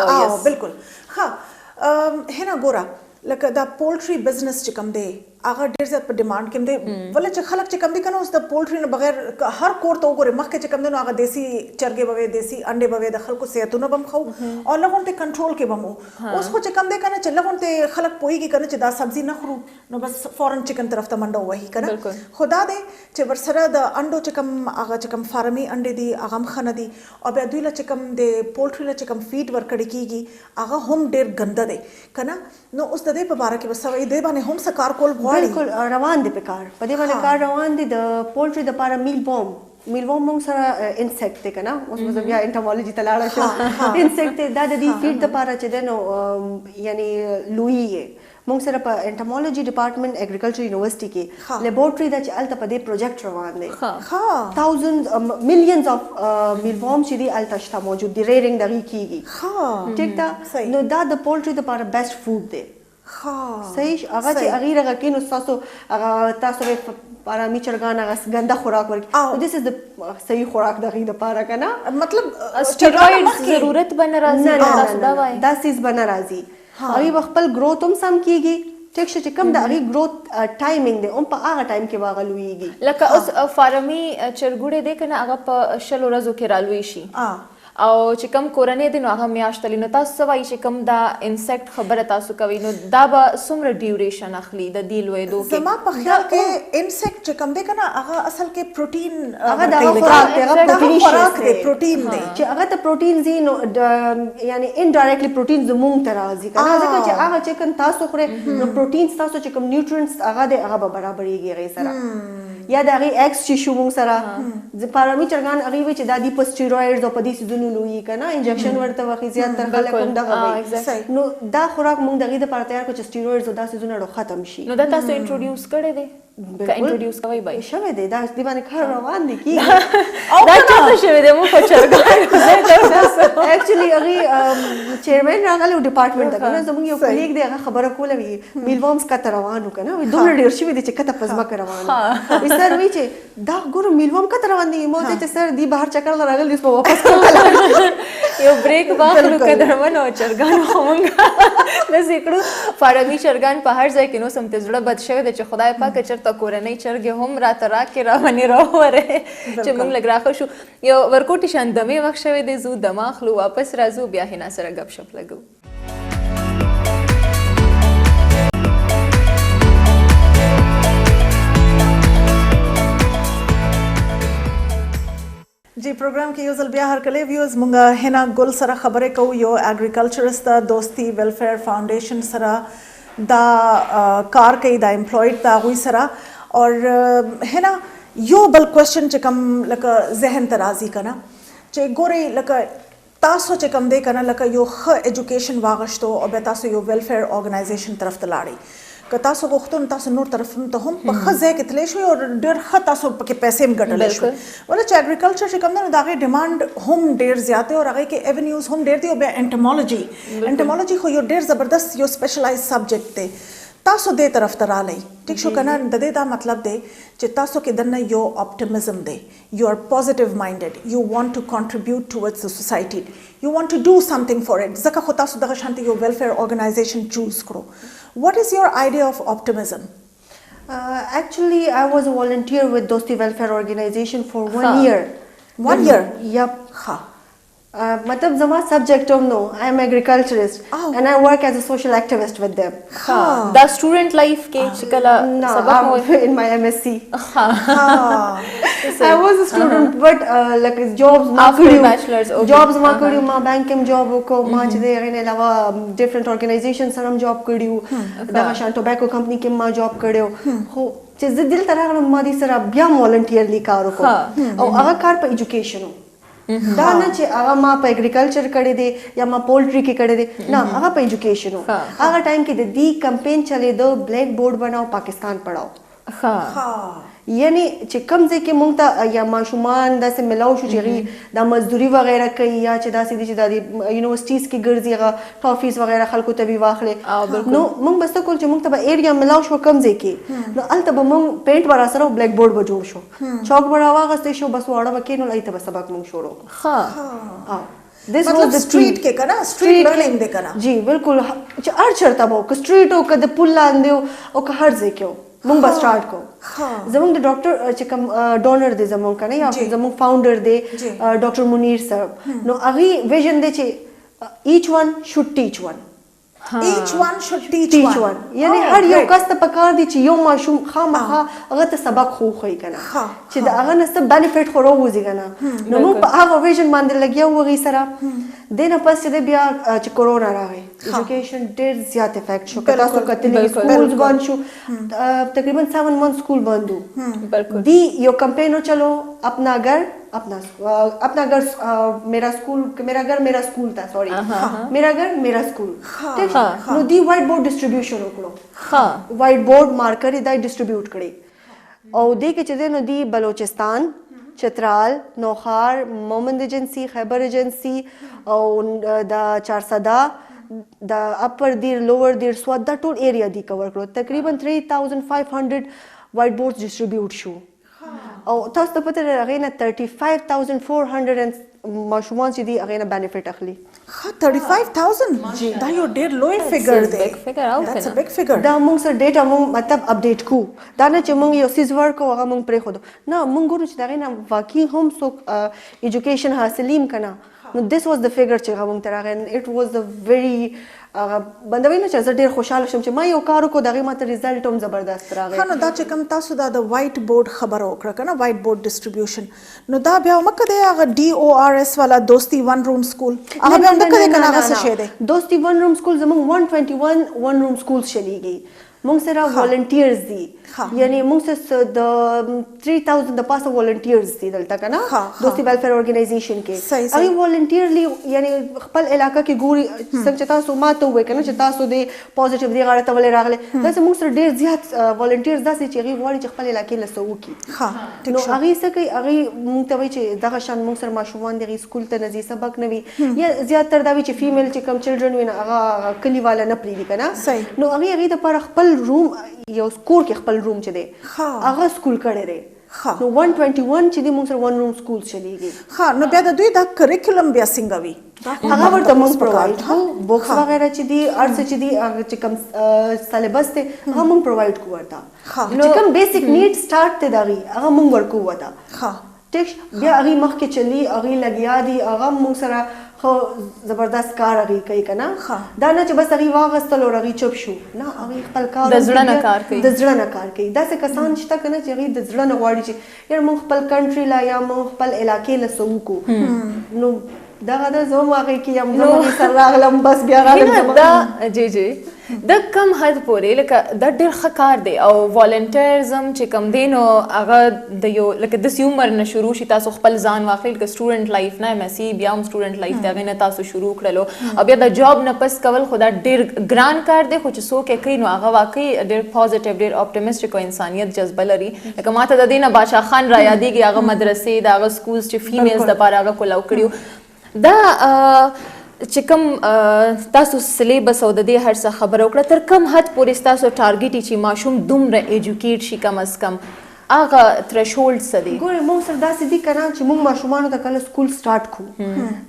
Speaker 1: بالکل ها هنا ګورا لکه دا پولټری بزنس چې کوم دی هغه ډیر زیات په ډیمانډ کې دی ولې چې خلک چې کوم دي کنه اوس د پولټری نه بغیر هر کور ته وګوري مخکې چې کوم دی نو هغه دیسی چرګې بوي دیسی انډې بوي د خلکو صحتونه بم خو او لغون ته کنټرول کې بمو اوس خو چې کوم دی کنه چې لغون ته خلک پويږي کنه چې دا سبزي نه خورو نو بس فورن چکن طرف ته منډه وایي کنه خدا دې چې ورسره د انډو چې کوم هغه چې کوم فارمي انډې دي هغه مخنه دي او بیا دوی له چې کوم د پولټری له چې کوم فیډ ورکړی کیږي هغه هم ډیر ګنده دی کنه نو اوس د دې په اړه کې وسوي دی باندې هم سکار کول غواړي
Speaker 3: بالکل روان دي په کار په دې باندې کار روان دي د پولټری د لپاره میل بوم میلوم مونږ سره انسیکټ دی کنه اوس مزه بیا انټمولوژي ته لاړه شو انسیکټ دا د دې فیډ د پاره چې دنو یعنی لوی مونږ سره په انټمولوژي ډپارټمنټ اګریکلچر یونیورسيټي کې لیبورټري د چې الته په دې پروجیکټ روان دی thousands millions of میلوم چې دی الته شته موجود دی ریرینګ دغه کیږي ټیک دا نو دا د پولټري د لپاره بیسټ فود دی صحیح هغه چې هغه رغه نو تاسو پارامی چرګان هغه ګنده خوراک ورکړي this is the صحیح خوراک دغه لپاره کنه
Speaker 2: مطلب سټیرویډز ضرورت بن راځي تاسو دا وایي
Speaker 3: دا سیس بن راځي هغه خپل گروث هم سم کیږي ټیک شي چې کوم د هغه گروث ټایمینګ دی هم په هغه ټایم کې واغلويږي
Speaker 2: لکه اوس فارمي چرګوړې دی کنه هغه په شلو ورځو کې رالوي شي او چې کوم کورنۍ دی نو هغه میاشتلی نو تاسو سوای چې کوم دا انسیکټ خبره تاسو کوي نو دا به څومره ډیوریشن اخلي د دې لویدو کې
Speaker 1: زما په خیال کې انسیکټ چې کوم دی کنه هغه اصل کې پروتین
Speaker 3: هغه د خوراک دی هغه
Speaker 1: خوراک دی پروتین دی
Speaker 3: چې هغه ته پروتین زی نو یعنی انډایرکټلی پروتین زموږ ته راځي کنه ځکه چې هغه چې کوم تاسو خوري نو پروتین تاسو چې کوم نیوټرینټس هغه دی هغه برابرېږي غي سره یا د هغه ایکس چې شو موږ سره د پارامي چرګان هغه وی چې د دې په سټیرویډز او په دې سيزونو لوي کنه انجکشن ورته وخت زیات تر خلک هم دغه وي نو دا خوراک موږ دغه د لپاره تیار کړو چې سټیرویډز او دا سيزونه ختم شي
Speaker 2: نو دا تاسو انټروډیوس کړی دی که انټروډیوس کوي بای
Speaker 3: شوه دی دا د باندې کار روان دی کی
Speaker 2: دا څه شوه دی مو په چرګان
Speaker 3: اکچولی هغه چیرمن راغله ډپارټمنټ ته کنه زموږ یو کلیګ دی هغه خبره کوله وی میلومز کته روانو کنه وی دومره ډیر شي دي چې کته پزما روانو وی سر وی چې دا ګورو میلوم کته روان دي مو ته سر دی بهر چکر راغلی اوس واپس
Speaker 2: یو بریک واخلو کدرمنو چرګان همغه د ذکرو فارمي چرګان په هر ځای کې نو سم ته زړه بد شوی د چې خدای پاک چرته کورنۍ چرګې هم راته راکې راونې راوره چې موږ لږ راښه شو یو ورکوټي شان دمې وخت شوی دی زو دمه اخلو واپس راځو بیا هینا سره ګپ شپ لګو
Speaker 1: جی پروګرام کې یو ځل بیا هر کله ویوز مونږه هینا ګل سره خبرې کوو یو اګریکلچرست دوستي ویلفیر فاونډیشن سره دا کار کوي دا امپلویډ دا غوي سره اور هینا یو بل کوېسچن چې کوم لکه ذهن ته راځي کنه چې ګوري لکه تاسو چې کوم دی کنه لکه یو ښه ایجوکیشن واغشتو او بیا تاسو یو ویلفیر اورګنایزیشن طرف ته لاړی که تاسو غوښتون تاسو نور طرف ته هم په ښه ځای کې تللی شوي او ډېر ښه تاسو پکې پیسې هم ګټلی شوي ولې چې اګریکلچر چې کوم دی نو د هغې ډیمانډ هم ډېر زیات دی او هغې کې ایونیوز هم ډېر دي او بیا انټمولوژي خو یو ډېر زبردست یو سپیشلایز سبجیکټ دی تاسو دې طرف ته رالی ټیک شو کنه د دې دا مطلب دی چې تاسو کې دننه یو اپټیمزم دی یو آر پوزیټیو مایندډ یو وانټ ټو کنټریبیوټ ټوورډز د سوسایټي یو وانټ ټو ډو سمثینګ فار اټ ځکه خو تاسو دغه شانتي یو ویلفیر اورګنایزیشن چوز کړو واټ از یور آیډیا اف اپټیمزم
Speaker 3: actually I was a volunteer with Dosti Welfare Organization for 1 year
Speaker 1: 1 year
Speaker 3: yep matlab zama subject no I am agriculturist and I work as a social activist with them
Speaker 2: دا سټوډنټ لایف کې چې کله سبق مو
Speaker 3: in my MSc I was a student but like jobs ما کړیو jobs ما کړیو ما بانک کې جاب وکړو ما چې دغه نه علاوه different organizations سره جاب کړیو دا شان ټوباکو کمپنی کې ما جاب کړیو خو چې زه دل ترغلم ما دي سره بیا volunteerly کار وکړم او هغه کار په ایجوکیشن دا نه چې هغه ما په اګریکلچر کړی دی یا ما پولټری کې کړی دی نه هغه په ایجوکیشن هغه ټایم کې د دې کمپین چلے دو بلیک بورډ بناو پاکستان پڑھاو یعنی چې کم ځای کې مونږ ته یا ماشومان داسې ملاو شو چې دا مزدوري وغیرہ کوي یا چې داسې دي چې د یونیورسيټیز کې ګرځي هغه ټافیز وغیرہ خلکو ته وی واخلي نو مونږ بس کول چې مونږ ته به ایریا ملاو شو کم ځای کې نو الته به مونږ پینټ ورا سره بلیک بورډ به جوړ شو چاک ورا واغستې شو بس واړه وکینو لایته به سبق مونږ شروع
Speaker 1: This was the street کې کنه street learning دی کنه
Speaker 3: جی بالکل چې هر چرته وو که street او که د پل لاندې او که هر ځای کې مونږ به سٹارټ کو زمونږ د ډاکټر چې کوم ډونر دی زمونږ کنه یا زمونږ فاونډر دی ډاکټر منیر صاحب نو هغه ویژن دی چې each one should teach one
Speaker 1: each one should teach one
Speaker 3: یعنی هر یو کس ته پکار دی چې یو ماشوم خامخا هغه ته سبق خو خوي کنه چې دا هغه نست بینیفیټ خو راوځي کنه نو موږ په هغه ویژن باندې لګیا وو غي سره دنه پس چې بیا چې کورونا راغی ایجوکیشن ډیر زیات افیکٹ شو
Speaker 1: بالکل،
Speaker 3: تاسو کتلی
Speaker 2: بالکل.
Speaker 3: سکولز بند شو تقریبا 7 months سکول بند ہو
Speaker 2: بالکل
Speaker 3: دی یو کمپین چلو اپنا گھر اپنا گھر میرا سکول میرا گھر میرا سکول تھا سوری میرا گھر میرا سکول ٹھیک نو دی وائٹ بورڈ ڈسٹریبیوشن وکړو وائٹ بورڈ مارکر دا ډسټریبیوټ کړي او دې کې چې نو دی بلوچستان چترال نوخار مومند ایجنسی خیبر ایجنسی او دا چارسدا دا اپر دیر لوور دیر سوات دا ټول ایریا دی کور کړو تقریبا 3500 وائٹ بورډز ډسټریبیوټ شو او تاسو ته پته هغه نه 35400 ماشومان چې دی هغه نه بینیفټ اخلي
Speaker 1: 35,000 دا یو ډیر لوی فګر دی
Speaker 2: big figure out
Speaker 1: That's a
Speaker 2: کنه.
Speaker 1: big figure.
Speaker 3: دا موږ سره ډیټا موږ مطلب اپډیټ کو دا نه چې موږ یو سیز ورک هغه موږ پرې خو نه موږ ګورو چې دا نه واقعي هم څوک ایجوکیشن حاصلیم کنه نو this was the figure چې هغه موږ تر هغه it was a very بندوي نه چې زه ډیر خوشاله شم چې ما یو کار وکړ دغه ماته ریزلټ هم زبردست راغی
Speaker 1: خانو دا چې کوم تاسو دا د وایټ بورډ خبر وکړه کنه وایټ بورډ ډسټریبیوشن نو دا بیا مکه دی هغه DORS والا دوستی ون روم سکول هغه بیا مکه دی کنه هغه څه شه دی
Speaker 3: دوستی ون روم سکول زموږ 121 ون روم سکول چلیږي موږ سره والنټیرز دي یعنی موږ سره د 3000 د پاسه والنټیرز دي دلته کنه دوستی ویلفیر اورګنایزیشن کې هغه والنټیرلی یعنی خپل علاقې کې ګوري څنګه تاسو ماته وای کنه چې تاسو د پوزټیو دی غاړه ته ولې راغله دا موږ سره ډیر زیات والنټیرز داسې چې هغه غواړي چې خپل علاقې لسو کی نو هغه څه کوي هغه موږ ته وای چې دغه شان موږ سره ماشومان دغه سکول ته نزي سبق نه وي یا زیات تر دا وی چې فیمیل چې کم چلډرن وي هغه کلی والا نه پریدي کنه نو هغه د پر خپل روم یو سکول کې خپل روم چي دي هغه سکول کړي دي نو 121 چې دي موږ سره ون روم سکول چلیږي
Speaker 1: نو بیا د دوی دا کریکولم بیا څنګه وي
Speaker 3: هغه ورته موږ پرووایډ کوو بوکس وغیرہ چې دي ارڅ چې دي چې کوم سلیبس ته هغه موږ پرووایډ کوو ورته چې کوم بیسیک نیډ سٹارټ ته دغه هغه موږ ورکوو ورته ټیک بیا هغه مخکې چلی هغه لګیا دي هغه موږ سره خو زبردست کار هغه کوي کنه دا نه چې بس هغه واغستل او هغه چوپ شو نه هغه خپل کار
Speaker 2: د زړه نه کار کوي
Speaker 3: دا څه کسان شته کنه چې هغه د زړه نه غواړي چې یار موږ خپل کنټری لا یا موږ خپل علاقې له سوکو نو دا زوم هغه کې یم نو سره راغلم بس بیا راغلم
Speaker 2: دا جی د کم حد پورې لکه دا ډېر ښه کار دی او والنټیرزم چې کم دی نو هغه د یو لکه داسې عمر نه شروع شي تاسو خپل ځان واخلئ لکه سټوډنټ لایف نه MSc بیا هم سټوډنټ لایف د هغې نه تاسو شروع کړلو او بیا د جاب نه پس کول خو دا ډېر ګران کار دی خو چې څوک یې کوي نو هغه واقعي ډېر پازیټیو ډېر اپټیمسټک او انسانیت جذبه لري لکه ماته د دې نه بادشاه خان را یادېږي هغه مدرسې د هغه سکولز چې فیمیلز دپاره هغه کولاو کړي دا چې کوم تاسو سلیبس او د دې هر څه خبره وکړه تر کم حد پورې تاسو ټارګټ چې ماشوم دومره ایجوکیټ شي کم از کم هغه تھریشولډ څه دی
Speaker 3: ګوره موږ سره داسې دي کنه چې موږ ماشومانو ته کله سکول سٹارټ کو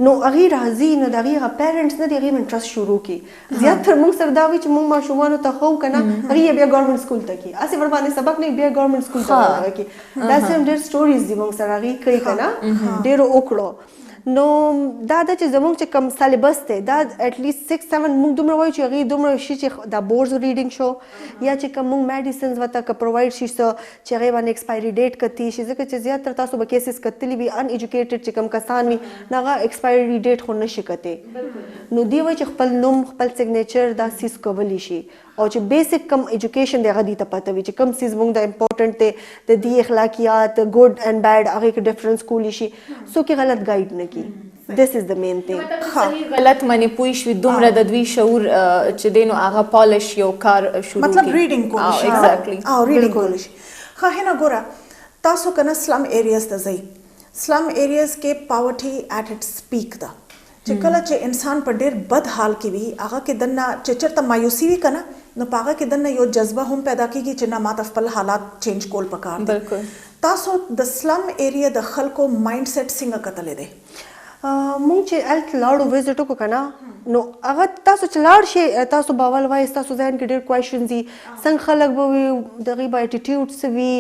Speaker 3: نو هغه راځي نو دغه پیرنټس نه دغه انټرست شروع کی زیات تر موږ سره دا وی چې موږ ماشومانو ته خو کنه هغه بیا ګورنمنت سکول ته کی اسی ور باندې سبق نه بیا ګورنمنت سکول ته راغی دا سم ډېر سټوریز دي موږ سره هغه کوي کنه ډېر وکړو نو دا چې زموږ چې کم سلیبس دی دا اټ لیست 6-7 موږ دومره وایو چې هغه دومره شي چې دا بورډز ریډینګ شو یا چې کوم موږ میډیسنز وته ک پرووایډ شي چې هغه باندې ایکسپایری ډیټ کتی شي ځکه چې زیات تر تاسو به کیسز کتلی وي ان ایجوکیټډ چې کم کسان وي هغه ایکسپایری ډیټ خو نشي کته نو دی وایي چې خپل نوم خپل سیګنیچر دا سیس کولی شي او چې بیسیک کم ایجوکیشن دی هغه دی ته پته وي چې کم سیز موږ د امپورټنٹ دی د دې اخلاقیات ګډ اینڈ بیډ هغه کې ډیفرنس کولی شي سو کې غلط گایډ نه کی this is the main thing
Speaker 2: غلط منی پوي شوي دومره د دوی شعور چې دینو هغه پالش یو کار شروع
Speaker 1: مطلب ریډینګ کولی شي
Speaker 2: ایگزیکټلی
Speaker 1: ریډینګ کولی شي هنه ګوره تاسو کنه سلم ایریاز ته ځئ سلم ایریاز کې پاورټي ایٹ اټس پیک ده چې کله چې انسان په ډېر بد حال کې وي هغه کې دنه چې چېرته مایوسي وي که نه نو په هغه کې دنه یو جذبه هم پیدا کېږي چې نه ماته خپل حالات چینج کول پکار دي تاسو د سلم ایریا د خلکو مایند سیټ څنګه کتلی دی
Speaker 3: مونږ چې الته لاړو وزټ وکړو کنه نو هغه تاسو چې لاړ شئ تاسو باول وایي تاسو ذهن کې ډېر کوېشنز دي څنګه خلک به وي دغې به اټیټیوډ څه وي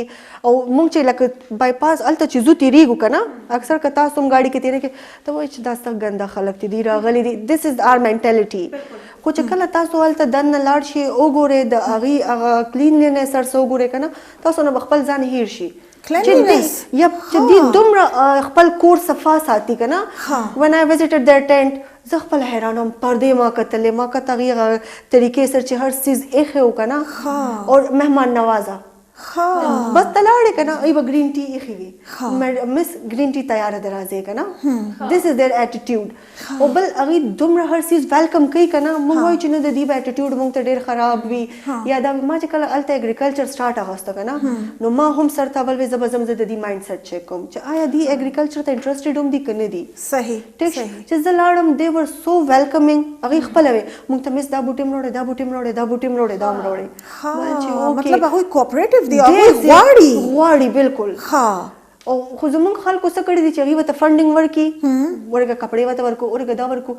Speaker 3: او مونږ چې لکه بای پاس الته چې ځو تېرېږو که نه اکثر که تاسو هم ګاډي کې تېرېږئ ته وایي چې دا سخت ګنده خلک دي راغلي دي دس از آر مینټلیټي خو چې کله تاسو هلته دننه لاړ شئ وګورئ د هغې هغه کلینلینس هر څه وګورئ که نه تاسو نه به خپل ځان هیر شي چې دومره خپل کور صفا ساتي که نه when I visited their tent زه خپل حیرانم پردې ما کتلې ما کته هغې طریقې سره چې هر څیز ایښی و که نه او مهمان نوازه بس ته لاړې که نه ای به ګرین ټي ایښې وي مس ګرین ټي تیاره ده راځئ که نه دس از دیر ایټیټیوډ او بل هغوی دومره هر څیز ویلکم کوي که نه موږ وایو چې نه د دې به ایټیټیوډ موږ ته ډېر خراب وي یا دا ما چې کله هلته اګریکلچر سټارټ اخیسته که نه نو ما هم سر ته اول وې زه به ځم زه د دې مایند سیټ چیک کوم چې آیا دې اګریکلچر ته انټرسټډ هم دي که نه دي
Speaker 1: صحیح
Speaker 3: چې زه لاړم دې ور سو ویلکمینګ هغوی خپله وې موږ ته مس دا بوټي م راوړې دا بوټي م راوړې دا بوټي م راوړې دا م راوړې
Speaker 1: مطلب هغوی کوآپریټیو دي
Speaker 3: غواړي بالکل او خو زمونږ خلکو څه کړي دي چې هغوی ورته فنډینګ ورکړي ورکه کپړې ورته ورکړو ورکه دا ورکړو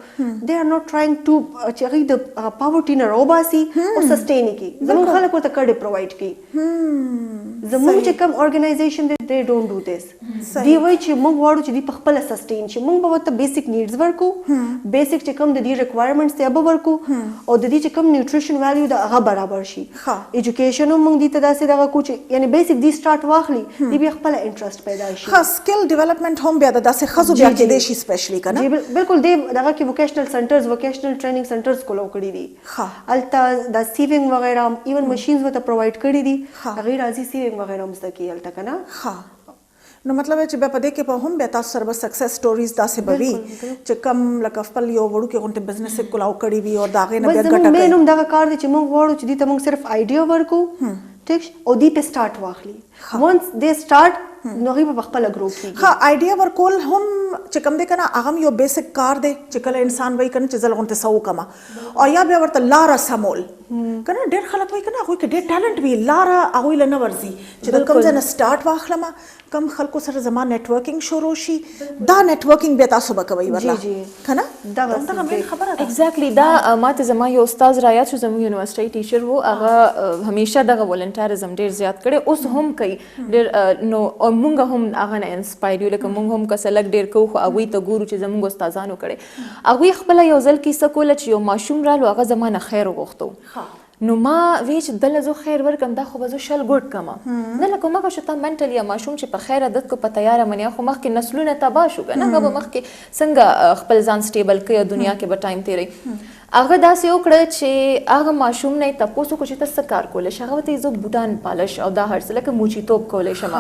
Speaker 3: دے آر ناٹ ټرایینګ ټو چې هغوی د پاورټي نه راوباسي او سسټین یې کړي زمونږ خلک ورته کډې پرووایډ کړي زمونږ چې کوم ارګنایزیشن دی دے ډونټ ډو دس دی وایي چې موږ غواړو چې دوی په خپله سسټین شي موږ به ورته بیسک نیډز ورکړو بیسک چې کوم د دې ریکوایرمنټس دی هغه به ورکړو او د دې چې کوم نیوټریشن ویلیو د هغه برابر شي ایجوکیشن هم موږ دې ته داسې دغه کوو چې یعنې بیسک دې سټارټ واخلي دې بیا خپله انټرسټ پیدا شي
Speaker 1: سکل ډیولپمنٹ هم بیا د داسې ښځو بیا کېدی شي سپیشلی که نه
Speaker 3: بالکل دې دغه کې ووکیشنل سنټرز ووکیشنل ټریننګ سنټرز کولو کړي دي هلته دا سیوینګ وغیره ایون مشینز ورته پرووایډ کړي دي هغوی راځي سیوینګ وغیره هم زده کوي هلته که نه
Speaker 1: نو مطلب چې بیا په دې کې به هم بیا تاسو سره به سکسس سټوریز داسې به وي چې کم لکه خپل یو وړوکې غونډې بزنس یې کولاو کړي وي او د هغې نه بیا ګټه کوي
Speaker 3: مین هم دغه کار دی چې موږ غواړو چې دې ته موږ صرف آیډیا ورکړو ټیک او دې پې سټارټ واخلي ونس دې سټارټ نو هغوی به په خپله ګرو کېږي
Speaker 1: ها آیډیا ورکول هم چې کوم دی که نه هغه هم یو بیسک کار دی چې کله انسان وایي که نه چې زه لغونتې څه وکړمه او یا بیا ورته لاره سمول که نه ډېر خلک وایي که نه هغوی کې ډېر ټیلنټ وي لاره هغوی له نه ورځي چې د کوم ځای نه سټارټ واخلمه کم خلکو سره زما نیټورکینګ شروع شي دا نیټورکینګ بیا تاسو به کوئ ورله که نه همدغه مین خبره ده
Speaker 2: ایگزیکټلی دا ماته زما یو استاد رایاد شو زموږ یونیورسټۍ ټیچر و هغه همیشه دغه والنټیرزم ډېر زیات کړی اوس هم کوي ډېر نو مونږ هم هغه نه انسپایر یو لکه مونږ هم که څه لږ ډېر کوو خو هغوی ته ګورو چې زموږ استادانو کړی هغوی خپله یو ځل کیسه کوله چې یو ماشوم رالو هغه زما نه خیر وغوښتو نو ما وی چې دله زه خیر ورکړم دا خو به زه شل ګوټ کړمه نه لکه مګه شو ته منټل یا ماشوم چې په خیر عادت کو په تیاره منیا خو مخکې نسلونه تباه شو که نه هغه به مخکې څنګه خپل ځان سټیبل کوي او دنیا کې به ټایم تیروي هغه داسې وکړه چې هغه ماشوم نه یې تپوس وکړو چې ته څه کار کولی شې هغه ورته یې زه بوټان پالش او دا هر څه لکه موچیتوب کولی شم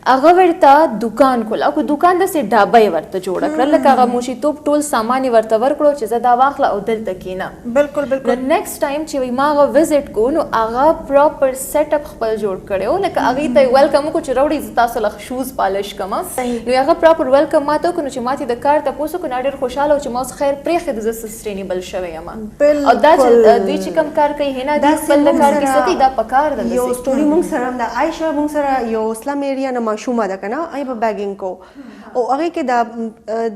Speaker 2: هغه ورته دکان کوله او دکان داسې ډابه یې ورته جوړه کړه لکه هغه موچیتوب ټول سامان یې ورته ورکړو چې زه دا واخله او دلته کښېنه
Speaker 1: بالکل بالکل
Speaker 2: نیکسټ ټایم چې وایي ما هغه وزټ کو نو هغه پراپر سیټ اپ خپل جوړ کړی و لکه هغې ته یې ویلکم وکړو چې راوړئ زه تاسو له شوز پالش کړم نو هغه پراپر ویلکم ماته وکړو چې ما ته د کار تپوس وکړو نو ډېر خوشحاله و چې ما اوس خیر پرېښې زه سسټینیبل شوی یم او دا چې دوی چې کوم کار کوي هنا دوی خپل د کار کیسه کوي دا پکار ده
Speaker 3: یو سټوري موږ سره هم ده عایشه موږ سره یو اسلام ایریا نه ماشومه ده که نه هغې به بیګینګ کو او هغې کې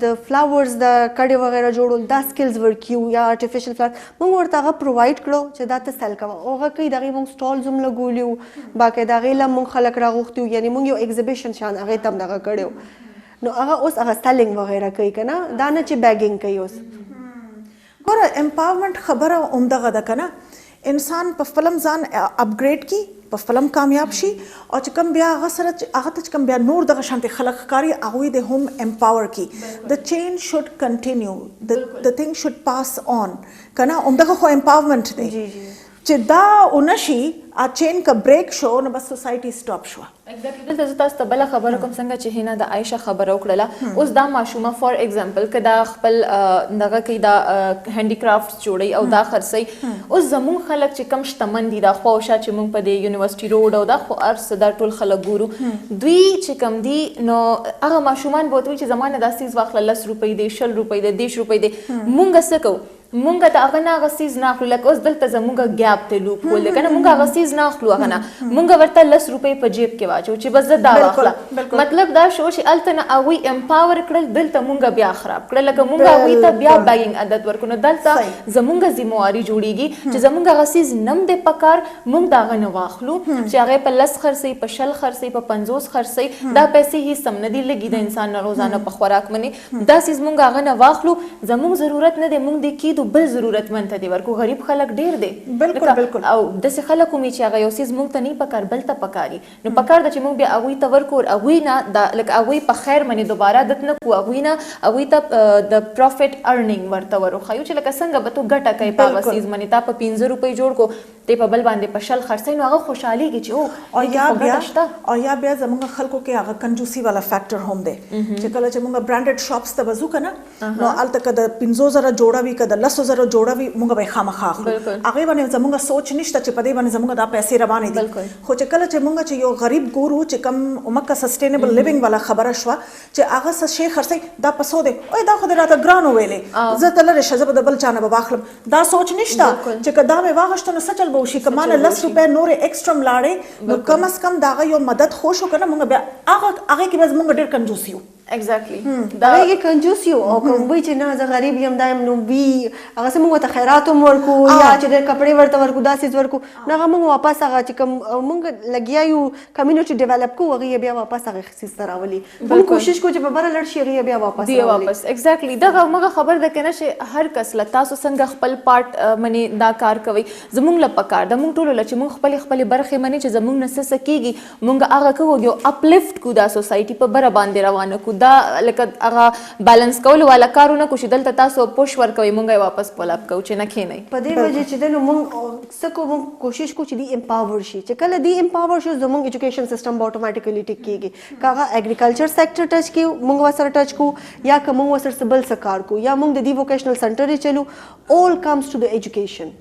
Speaker 3: د فلاورز د کډې وغیره جوړول دا سکلز ورکیو یا آرټیفیشل فلاور موږ ورته هغه پرووایډ کړو چې دا ته سیل کوه او هغه کوي د هغې موږ سټالز هم لګولي وو باقاعده هغې له موږ خلک راغوښتي وو یعنې موږ یو ایګزیبیشن شان هغې ته هم دغه کړی وو نو هغه اوس هغه سیلینګ وغیره کوي که نه دا نه چې بیګینګ کوي اوس
Speaker 1: ګوره امپاورمنټ خبره همدغه ده که نه انسان په خپل هم ځان اپګریډ کړي په خپل هم کامیاب شي او چې کوم بیا هغه سره هغه ته چې کوم بیا نور دغه شانتې خلک ښکاري هغوی د هم امپاور کړي د چینج شوډ کنټینیو د تھنګ شوډ پاس آن که نه همدغه خو امپاورمنټ دی چې دا ونه شي چین که بریک شو نو بس سوسایټي سټاپ شوه
Speaker 2: ایگزیکټلی دلته زه تاسو ته بله خبره کوم څنګه چې هینا د عایشه خبره وکړله اوس دا ماشومه فار ایگزامپل که دا خپل دغه کوي دا هینډیکرافټس جوړوي او دا خرڅوي اوس زموږ خلک چې کم شتمن دي دا خواوشا چې موږ په دې یونیورسټي روډ او دا خو هر څه دا ټول خلک ګورو دوی چې کم دي نو هغه ماشومان به ورته وایي چې زما نه دا څیز واخله 10 روپۍ دی 20 روپۍ دی 10 روپۍ دی مونږ څه کوو مونږ ته هغه نه هغه څیز نه اخلو لکه اوس دلته زمونږ ګیپ دی لوپ هول دی که نه مونږ هغه څیز نه اخلو هغه نه مونږ ورته 10 روپۍ په جیب کې واچو چې بس زه دا واخله مطلب دا شو چې هلته نه هغوی امپاور کړل دلته مونږ بیا خراب کړل لکه مونږ هغوی ته بیا بیګینګ عادت ورکړو نو دلته زمونږ ذمواري جوړیږي چې زمونږ هغه څیز نم دی پکار مونږ د هغه نه واخلو چې هغې په 10 خرڅوي په 20 خرڅوي په 50 خرڅوي دا پیسې هېڅ هم نه دي لږي د انسان نه روزانه په خوراک منې دا څیز مونږ هغه نه واخلو زمونږ ضرورت نه دی مونږ دې کیدو تو بل ضرورتمند ته دی ورکو غریب خلک ډیر دی
Speaker 1: بالکل،
Speaker 2: لکه
Speaker 1: بالکل.
Speaker 2: او داسې خلک هم چې هغه یو څیز موږ ته نه پکار بل ته پکاري نو پکار ده چې موږ بیا هغوی ته ورکو هغوی نه لکه هغوی په خیر باندې دوباره عادت نه کړو هغوی ته د پروفیټ ارنینګ ورته وروښیو چې لکه څنګه به تو ګټه کوي په هغه څیز باندې تا په 15 روپۍ جوړ کو تی په بل باندې په شل خرڅوي نو هغه خوشحالېږي چې
Speaker 1: او یا بیا زموږ خلکو کې هغه کنجوسي والا فیکټر هم دی چې کله چې موږ برانډډ شاپس ته وځو که نه نو هلته که د 5,000 جوړه وي که د 10,000 جوړه وي موږ به یې خامخا اخلو هغې باندې زموږ سوچ نشته چې په دې باندې زموږ دا پیسې روانې دي خو چې کله چې موږ چې یو غریب ګورو چې کوم مکه سسټینیبل لیوینګ والا خبره شوه چې هغه څه شی خرڅوي دا په 100 دی اوی دا خو دې راته ګران وویلې زه ته لرې شه زه به د بل چا نه به واخلم دا سوچ نشته چې که دا مې واخیسته نو څه چل به وشي که ما نه 10 روپۍ نورې ایکسټرا لاړې نو کم از کم د هغه یو مدد خوش وکړه نه موږ بیا هغې کې به زموږ ډېر کنجوس یو
Speaker 2: exactly
Speaker 3: دا یې کنجوس یو او کوم وای چې نه زه غریب یم دا یم نو وی هغه سم موږ ته خیرات هم ورکو یا چې د کپړې ورته ورکو داسې ورکو نه هغه موږ واپس هغه چې کوم موږ لګیا یو کمیونټي ډیولپ کو هغه بیا واپس هغه خصيص راولي موږ کوشش کو چې په بره لړ شي هغه بیا واپس
Speaker 2: دی واپس exactly دا موږ خبر ده کنه چې هر کس له تاسو څنګه خپل پارت منی دا کار کوي زموږ له پکار د موږ ټولو له چې موږ خپل برخه منی چې زموږ نس سکیږي موږ هغه کوو یو اپلفټ کو دا سوسایټي په بره باندې روانه کو دا لکه هغه بالانس کول والا کارونه کو چې دلته تاسو پوش ورکوي مونږ یې واپس پولاب کوو چې نه کینئ
Speaker 3: په دې وجه چې دنو مونږ سکو مونږ کوشش کو چې دی امپاور شي چې کله دی امپاور شو زموږ ایجوکیشن سیستم اتوماتیکلی ټیک کیږي کاغه اګریکلچر سېکټر ټچ کیو مونږ وسره ټچ کو یا کوم وسره بل سکار کو یا مونږ د دی ووکیشنل سنټر چلو all comes to the education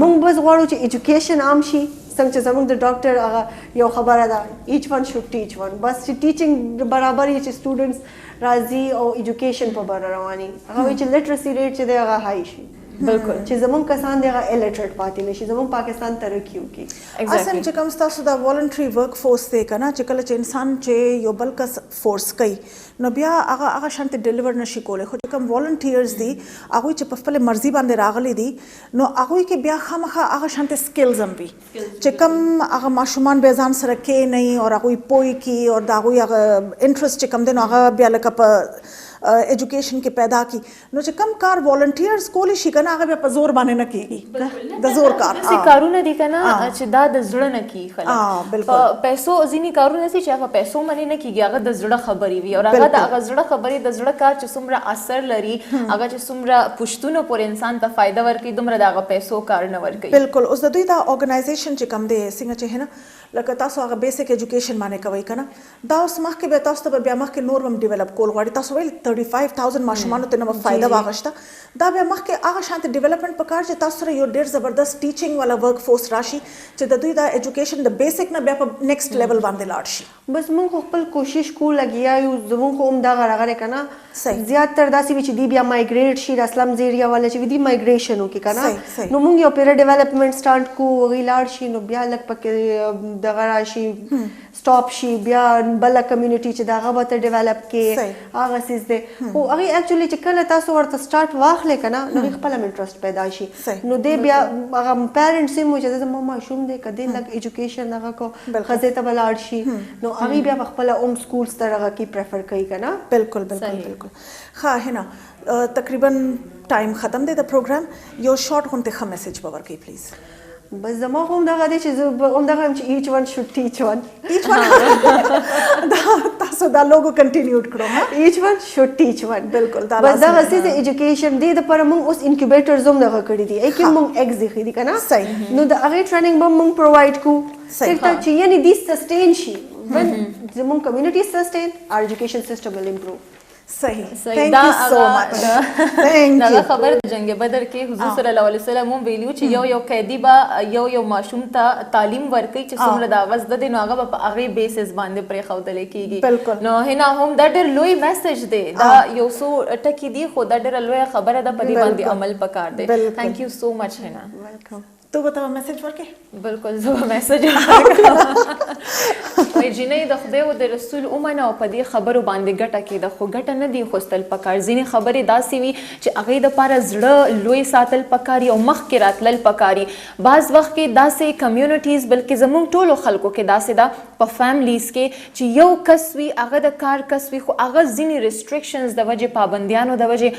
Speaker 3: مونږ بس غواړو چې ایجوکیشن عام شي څنګه چې زموږ د ډاکټر هغه یو خبره ده ایچ ون شوډ ټیچ ون بس چې ټیچینګ برابر یې چې سټوډنټس راځي او ایجوکیشن په بره رواني هغه چې لټرسي ریټ چې دی هغه هاي شي بالکل چې زموږ کسان دی هغه الټریټ پاتې نشي زموږ پاکستان ترقی وکړي
Speaker 1: اصل چې کوم تاسو دا والنټری ورک فورس دی کنه چې کله چې انسان چې یو بل کس فورس کوي نو بیا هغه شانت ډیلیور نشي کولای خو چې کوم والنټیرز دي هغه چې په خپل مرزي باندې راغلي دي نو هغه کې بیا خامخا هغه شانت سکلز هم وي چې کوم هغه ماشومان به ځان سره کې نه او هغه پوي کی او دا هغه انټرست چې کوم دی نو هغه بیا لکه په ایجوکیشن کې پیدا کی نو چې کم کار والنټیرز کولی شي کنه هغه په زور باندې نه کیږي د زور کار
Speaker 2: څه کارونه دي کنه چې دا د زړه نه کی خلک په پیسو ځینی کارونه سي چې هغه پیسو باندې نه کیږي هغه د زړه خبري وي او هغه د هغه زړه خبري د زړه کار چې څومره اثر لري هغه چې څومره پښتون پر انسان ته فائدہ ورکړي دومره د هغه پیسو کار نه ورکړي
Speaker 1: بالکل اوس د دوی دا ارګنایزیشن چې کم دی څنګه چې نه لکه تاسو هغه بیسیک ایجوکیشن باندې کوي کنه دا اوس مخکې به تاسو ته بیا مخکې نور هم ډیولپ کول غواړي تاسو ویل 35,000 ماشومانو ته نو فائدہ واغشته دا بیا مخکې هغه شانت ډیولپمنٹ پکار چې تاسو سره یو ډیر زبردست ټیچینګ والا ورک فورس راشي چې د دوی دا ایجوکیشن د بیسیک نه بیا په نیکسټ لیول باندې لاړ شي
Speaker 3: بس موږ خپل کوشش کو لګیا یو زموږ هم دا غره کنه زیات تر داسې وی چې دی بیا مایګریټ شي د اسلام زیریا والا چې دی مایګریشن وکي کنه نو موږ یو پیر ډیولپمنٹ سٹارټ کو غیلاړ شي نو بیا لک پکې دغه راشي سټاپ شي بیا بل کمیونټي چې دغه به ډیولپ کې هغه سیس دی او هغه اکچولی چې کله تاسو ورته سٹارټ واخلې کنه نو خپل انټرست پیدا شي نو دی بیا هغه پیرنټس هم چې د ماما شوم دی کدی لک ایجوکیشن هغه کو خزه ته بلاړ شي نو هغه بیا خپل اوم سکولز ته هغه کی پریفر کوي کنه
Speaker 1: بالکل ښه هنا تقریبا ټایم ختم دی د پروګرام یو شارټ غونډه خه میسج پاور کی پلیز
Speaker 3: بس زما هم دغه دی چې هم دغه چې ایچ ون شوډ ټیچ ون
Speaker 1: تاسو دا لوګو کنټینیوډ کړو ها
Speaker 3: ایچ ون شوډ ټیچ ون
Speaker 1: بالکل دا
Speaker 3: بس دغه سیس ایجوکیشن دی د پر موږ اوس انکیوبیټرز هم دغه کړی دي اې کې موږ ایگز دی کنه
Speaker 1: صحیح
Speaker 3: نو د هغه ټریننګ به موږ پرووایډ کو څنګه چې یعنی دی سسټین شي when زموږ کمیونټي سسټین our education system will improve
Speaker 1: صحیح
Speaker 2: Thank you so much. دا خبر د جنگ بدر کې حضور صلی الله علیه وسلم هم ویلو چې یو قیدی با یو ماشوم ته تعلیم ورکړي چې څومره دا غز د نو هغه په هغه بیسس باندې پرې خودل کېږي نو هنا هم دا ډېر لوی میسج دی دا یو سو ټکی دی خو دا ډېر لوی خبره ده په دې باندې عمل پکار دی ثانک یو سو مچ هنا
Speaker 3: ویلکم
Speaker 1: تو بتاو میسج ورکې
Speaker 2: بالکل زه میسج وای جنې د خدای او د رسول اومنه او په دې خبرو باندې ګټه کې د خو ګټه نه دی خوستل پکار ځینې خبرې داسې وي چې هغه د پاره زړه لوی ساتل پکاري او مخ کې راتلل پکاري بعض وخت کې داسې کمیونټیز بلکې زموږ ټولو خلکو کې داسې دا په فیملیز کې چې یو کس وي هغه د کار کس وي خو هغه ځینې ریسټریکشنز د وجې پابندیانو د وجې